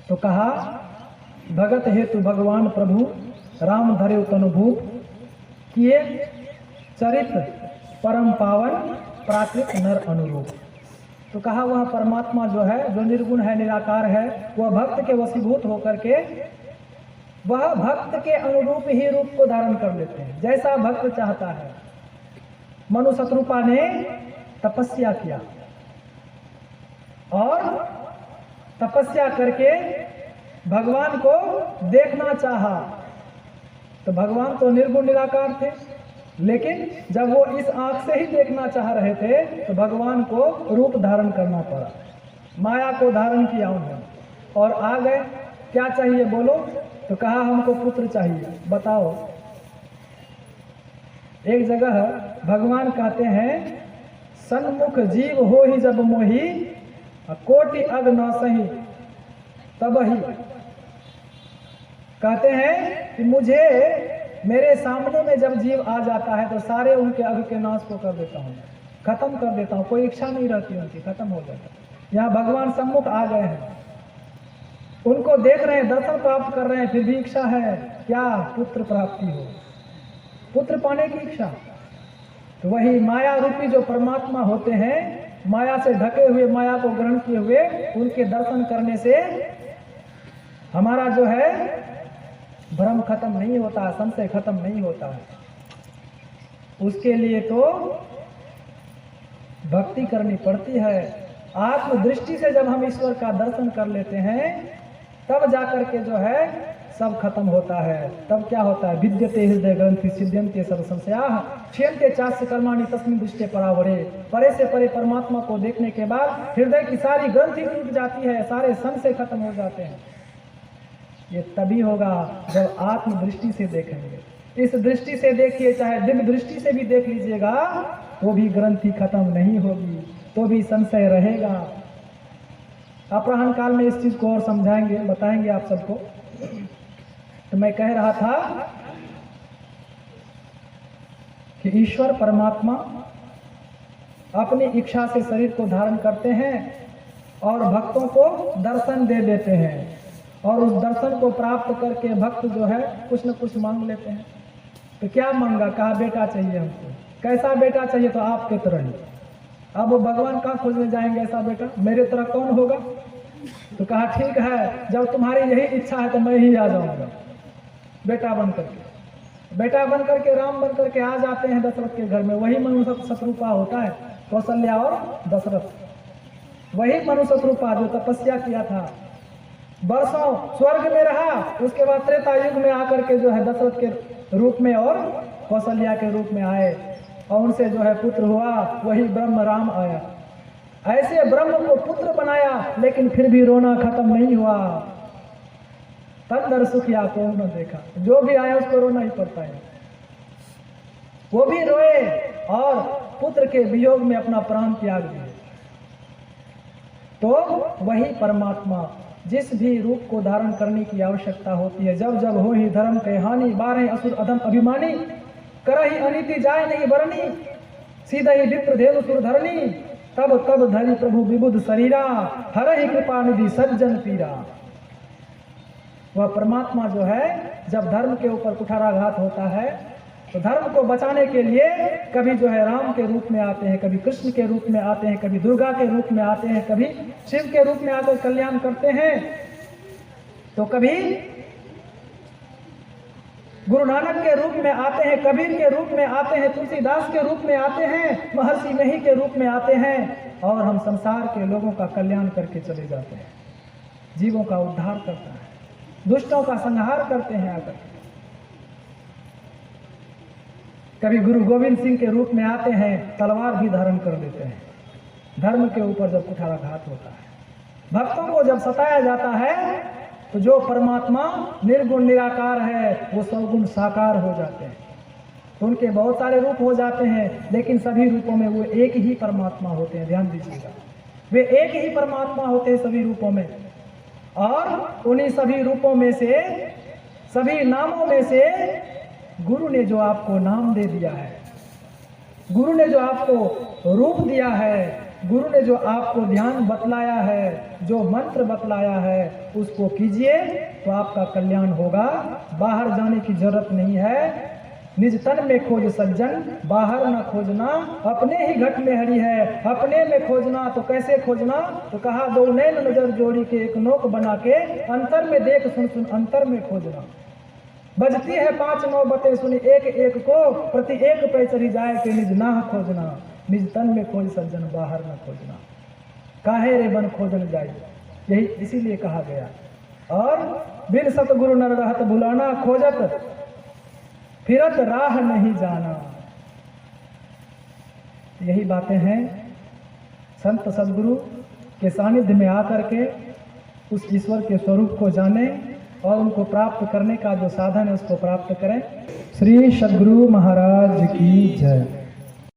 तो कहा भगत हेतु भगवान प्रभु राम धरे तनुभूत किए चरित्र परम पावन प्राकृत नर अनुरूप। तो कहा वह परमात्मा जो है, जो निर्गुण है, निराकार है, वह भक्त के वशीभूत होकर के वह भक्त के अनुरूप ही रूप को धारण कर लेते हैं, जैसा भक्त चाहता है। मनु शत्रुपा ने तपस्या किया और तपस्या करके भगवान को देखना चाहा, तो भगवान तो निर्गुण निराकार थे, लेकिन जब वो इस आंख से ही देखना चाह रहे थे तो भगवान को रूप धारण करना पड़ा, माया को धारण किया उन्होंने और आ गए। क्या चाहिए बोलो? तो कहा हमको पुत्र चाहिए, बताओ। एक जगह भगवान कहते हैं सन्मुख जीव हो ही जब मोही, कोटि अग न सही तब ही। कहते हैं कि मुझे मेरे सामने में जब जीव आ जाता है तो सारे उनके अग के नाश को कर देता हूँ, खत्म कर देता हूँ, कोई इच्छा नहीं रहती उनकी, खत्म हो जाता है। यहाँ भगवान सम्मुख आ गए हैं, उनको देख रहे हैं, दर्शन प्राप्त कर रहे हैं, फिर भी इच्छा है क्या? पुत्र प्राप्ति हो। पुत्र पाने की इच्छा। तो वही माया रूपी जो परमात्मा होते हैं, माया से ढके हुए, माया को ग्रहण किए हुए, उनके दर्शन करने से हमारा जो है भ्रम खत्म नहीं होता, संशय खत्म नहीं होता है। उसके लिए तो भक्ति करनी पड़ती है। आत्मदृष्टि से जब हम ईश्वर का दर्शन कर लेते हैं, तब जाकर के जो है सब खत्म होता है। तब क्या होता है? विद्यते हृदय ग्रंथि सिद्ध्यन्ते सर्व संशयाः क्षीयन्ते चास्य कर्माणि तस्मिन् दृष्टे परावरे। परे से परे परमात्मा को देखने के बाद हृदय की सारी ग्रंथि टूट जाती है, सारे संशय खत्म हो जाते हैं। ये तभी होगा जब आत्मदृष्टि से देखेंगे। इस दृष्टि से देखिए, चाहे दिव्य दृष्टि से भी देख लीजिएगा, तो भी ग्रंथि खत्म नहीं होगी, तो भी संशय रहेगा। अपराह्न काल में इस चीज को और समझाएंगे, बताएंगे आप सबको। तो मैं कह रहा था कि ईश्वर परमात्मा अपनी इच्छा से शरीर को धारण करते हैं और भक्तों को दर्शन दे देते हैं, और उस दर्शन को प्राप्त करके भक्त जो है कुछ न कुछ मांग लेते हैं। तो क्या मांगा? कहा बेटा चाहिए हमको। कैसा बेटा चाहिए? तो आपके तरह ही। अब वो भगवान कहाँ खोजने जाएंगे ऐसा बेटा? मेरे तरह कौन होगा? तो कहा ठीक है, जब तुम्हारी यही इच्छा है तो मैं ही आ जाऊंगा बेटा बन करके। बेटा बन करके, राम बन करके आ जाते हैं दशरथ के घर में। वही मनु शत्रुपा होता है, कौशल्या और दशरथ। वही मनु शत्रुपा जो तपस्या किया था, वर्षों स्वर्ग में रहा, उसके बाद त्रेता युग में आकर के जो है दशरथ के रूप में और कौशल्या के रूप में आए, और उनसे जो है पुत्र हुआ, वही ब्रह्म राम आया। ऐसे ब्रह्म को पुत्र बनाया, लेकिन फिर भी रोना खत्म नहीं हुआ। तंदर सुख या को न देखा, जो भी आया उसको रोना ही पड़ता है। वो भी रोए और पुत्र के वियोग में अपना प्राण त्याग दिए। तो वही परमात्मा जिस भी रूप को धारण करने की आवश्यकता होती है, जब जब हो ही धर्म के हानि, बारह असुर अधम अभिमानी, करहि अनिति जाय नहीं बरनी, सीधा ही विप्र धेनु सुर धरनी, तब तब धरि प्रभु विबुध शरीरा, हरहि कृपा निधि सज्जन पीरा। वह परमात्मा जो है जब धर्म के ऊपर कुठाराघात होता है, तो धर्म को बचाने के लिए कभी जो है राम के रूप में आते हैं, कभी कृष्ण के रूप में आते हैं, कभी दुर्गा के रूप में आते हैं, कभी शिव के रूप में आकर कल्याण करते हैं, तो कभी गुरु नानक के रूप में आते हैं, कबीर के रूप में आते हैं, तुलसीदास के रूप में आते हैं, महर्षि नहीं के रूप में आते हैं, और हम संसार के लोगों का कल्याण करके चले जाते हैं। जीवों का उद्धार करता है, दुष्टों का संहार करते हैं आकर। कभी गुरु गोविंद सिंह के रूप में आते हैं, तलवार भी धारण कर लेते हैं, धर्म के ऊपर जब कुठाराघात होता है। भक्तों को जब सताया जाता है, तो जो परमात्मा निर्गुण निराकार है, वो सगुण साकार हो जाते हैं। तो उनके बहुत सारे रूप हो जाते हैं, लेकिन सभी रूपों में वो एक ही परमात्मा होते हैं। ध्यान दीजिएगा, वे एक ही परमात्मा होते हैं सभी रूपों में। और उन्हीं सभी रूपों में से, सभी नामों में से गुरु ने जो आपको नाम दे दिया है, गुरु ने जो आपको रूप दिया है, गुरु ने जो आपको ध्यान बतलाया है, जो मंत्र बतलाया है, उसको कीजिए तो आपका कल्याण होगा। बाहर जाने की जरूरत नहीं है। निज तन में खोज सज्जन, बाहर न खोजना, अपने ही घट में हरि है, अपने में खोजना। तो कैसे खोजना? तो कहा दो नैन नजर जोड़ी के एक नोक बना के, अंतर में देख सुन सुन अंतर में खोजना। बजती है 5 9 बतें सुनी, एक एक को प्रति एक पे चढ़ी जाए के निज नाह खोजना। निज तन में खोज सज्जन, बाहर न खोजना, काहे रे बन खोजन जाई। यही इसीलिए कहा गया। और बिन सतगुरु नर रहत भुलाना, खोजत फिरत राह नहीं जाना। यही बातें हैं। संत सदगुरु के सानिध्य में आकर के उस ईश्वर के स्वरूप को जाने और उनको प्राप्त करने का जो साधन है उसको प्राप्त करें। श्री सद्गुरु महाराज की जय।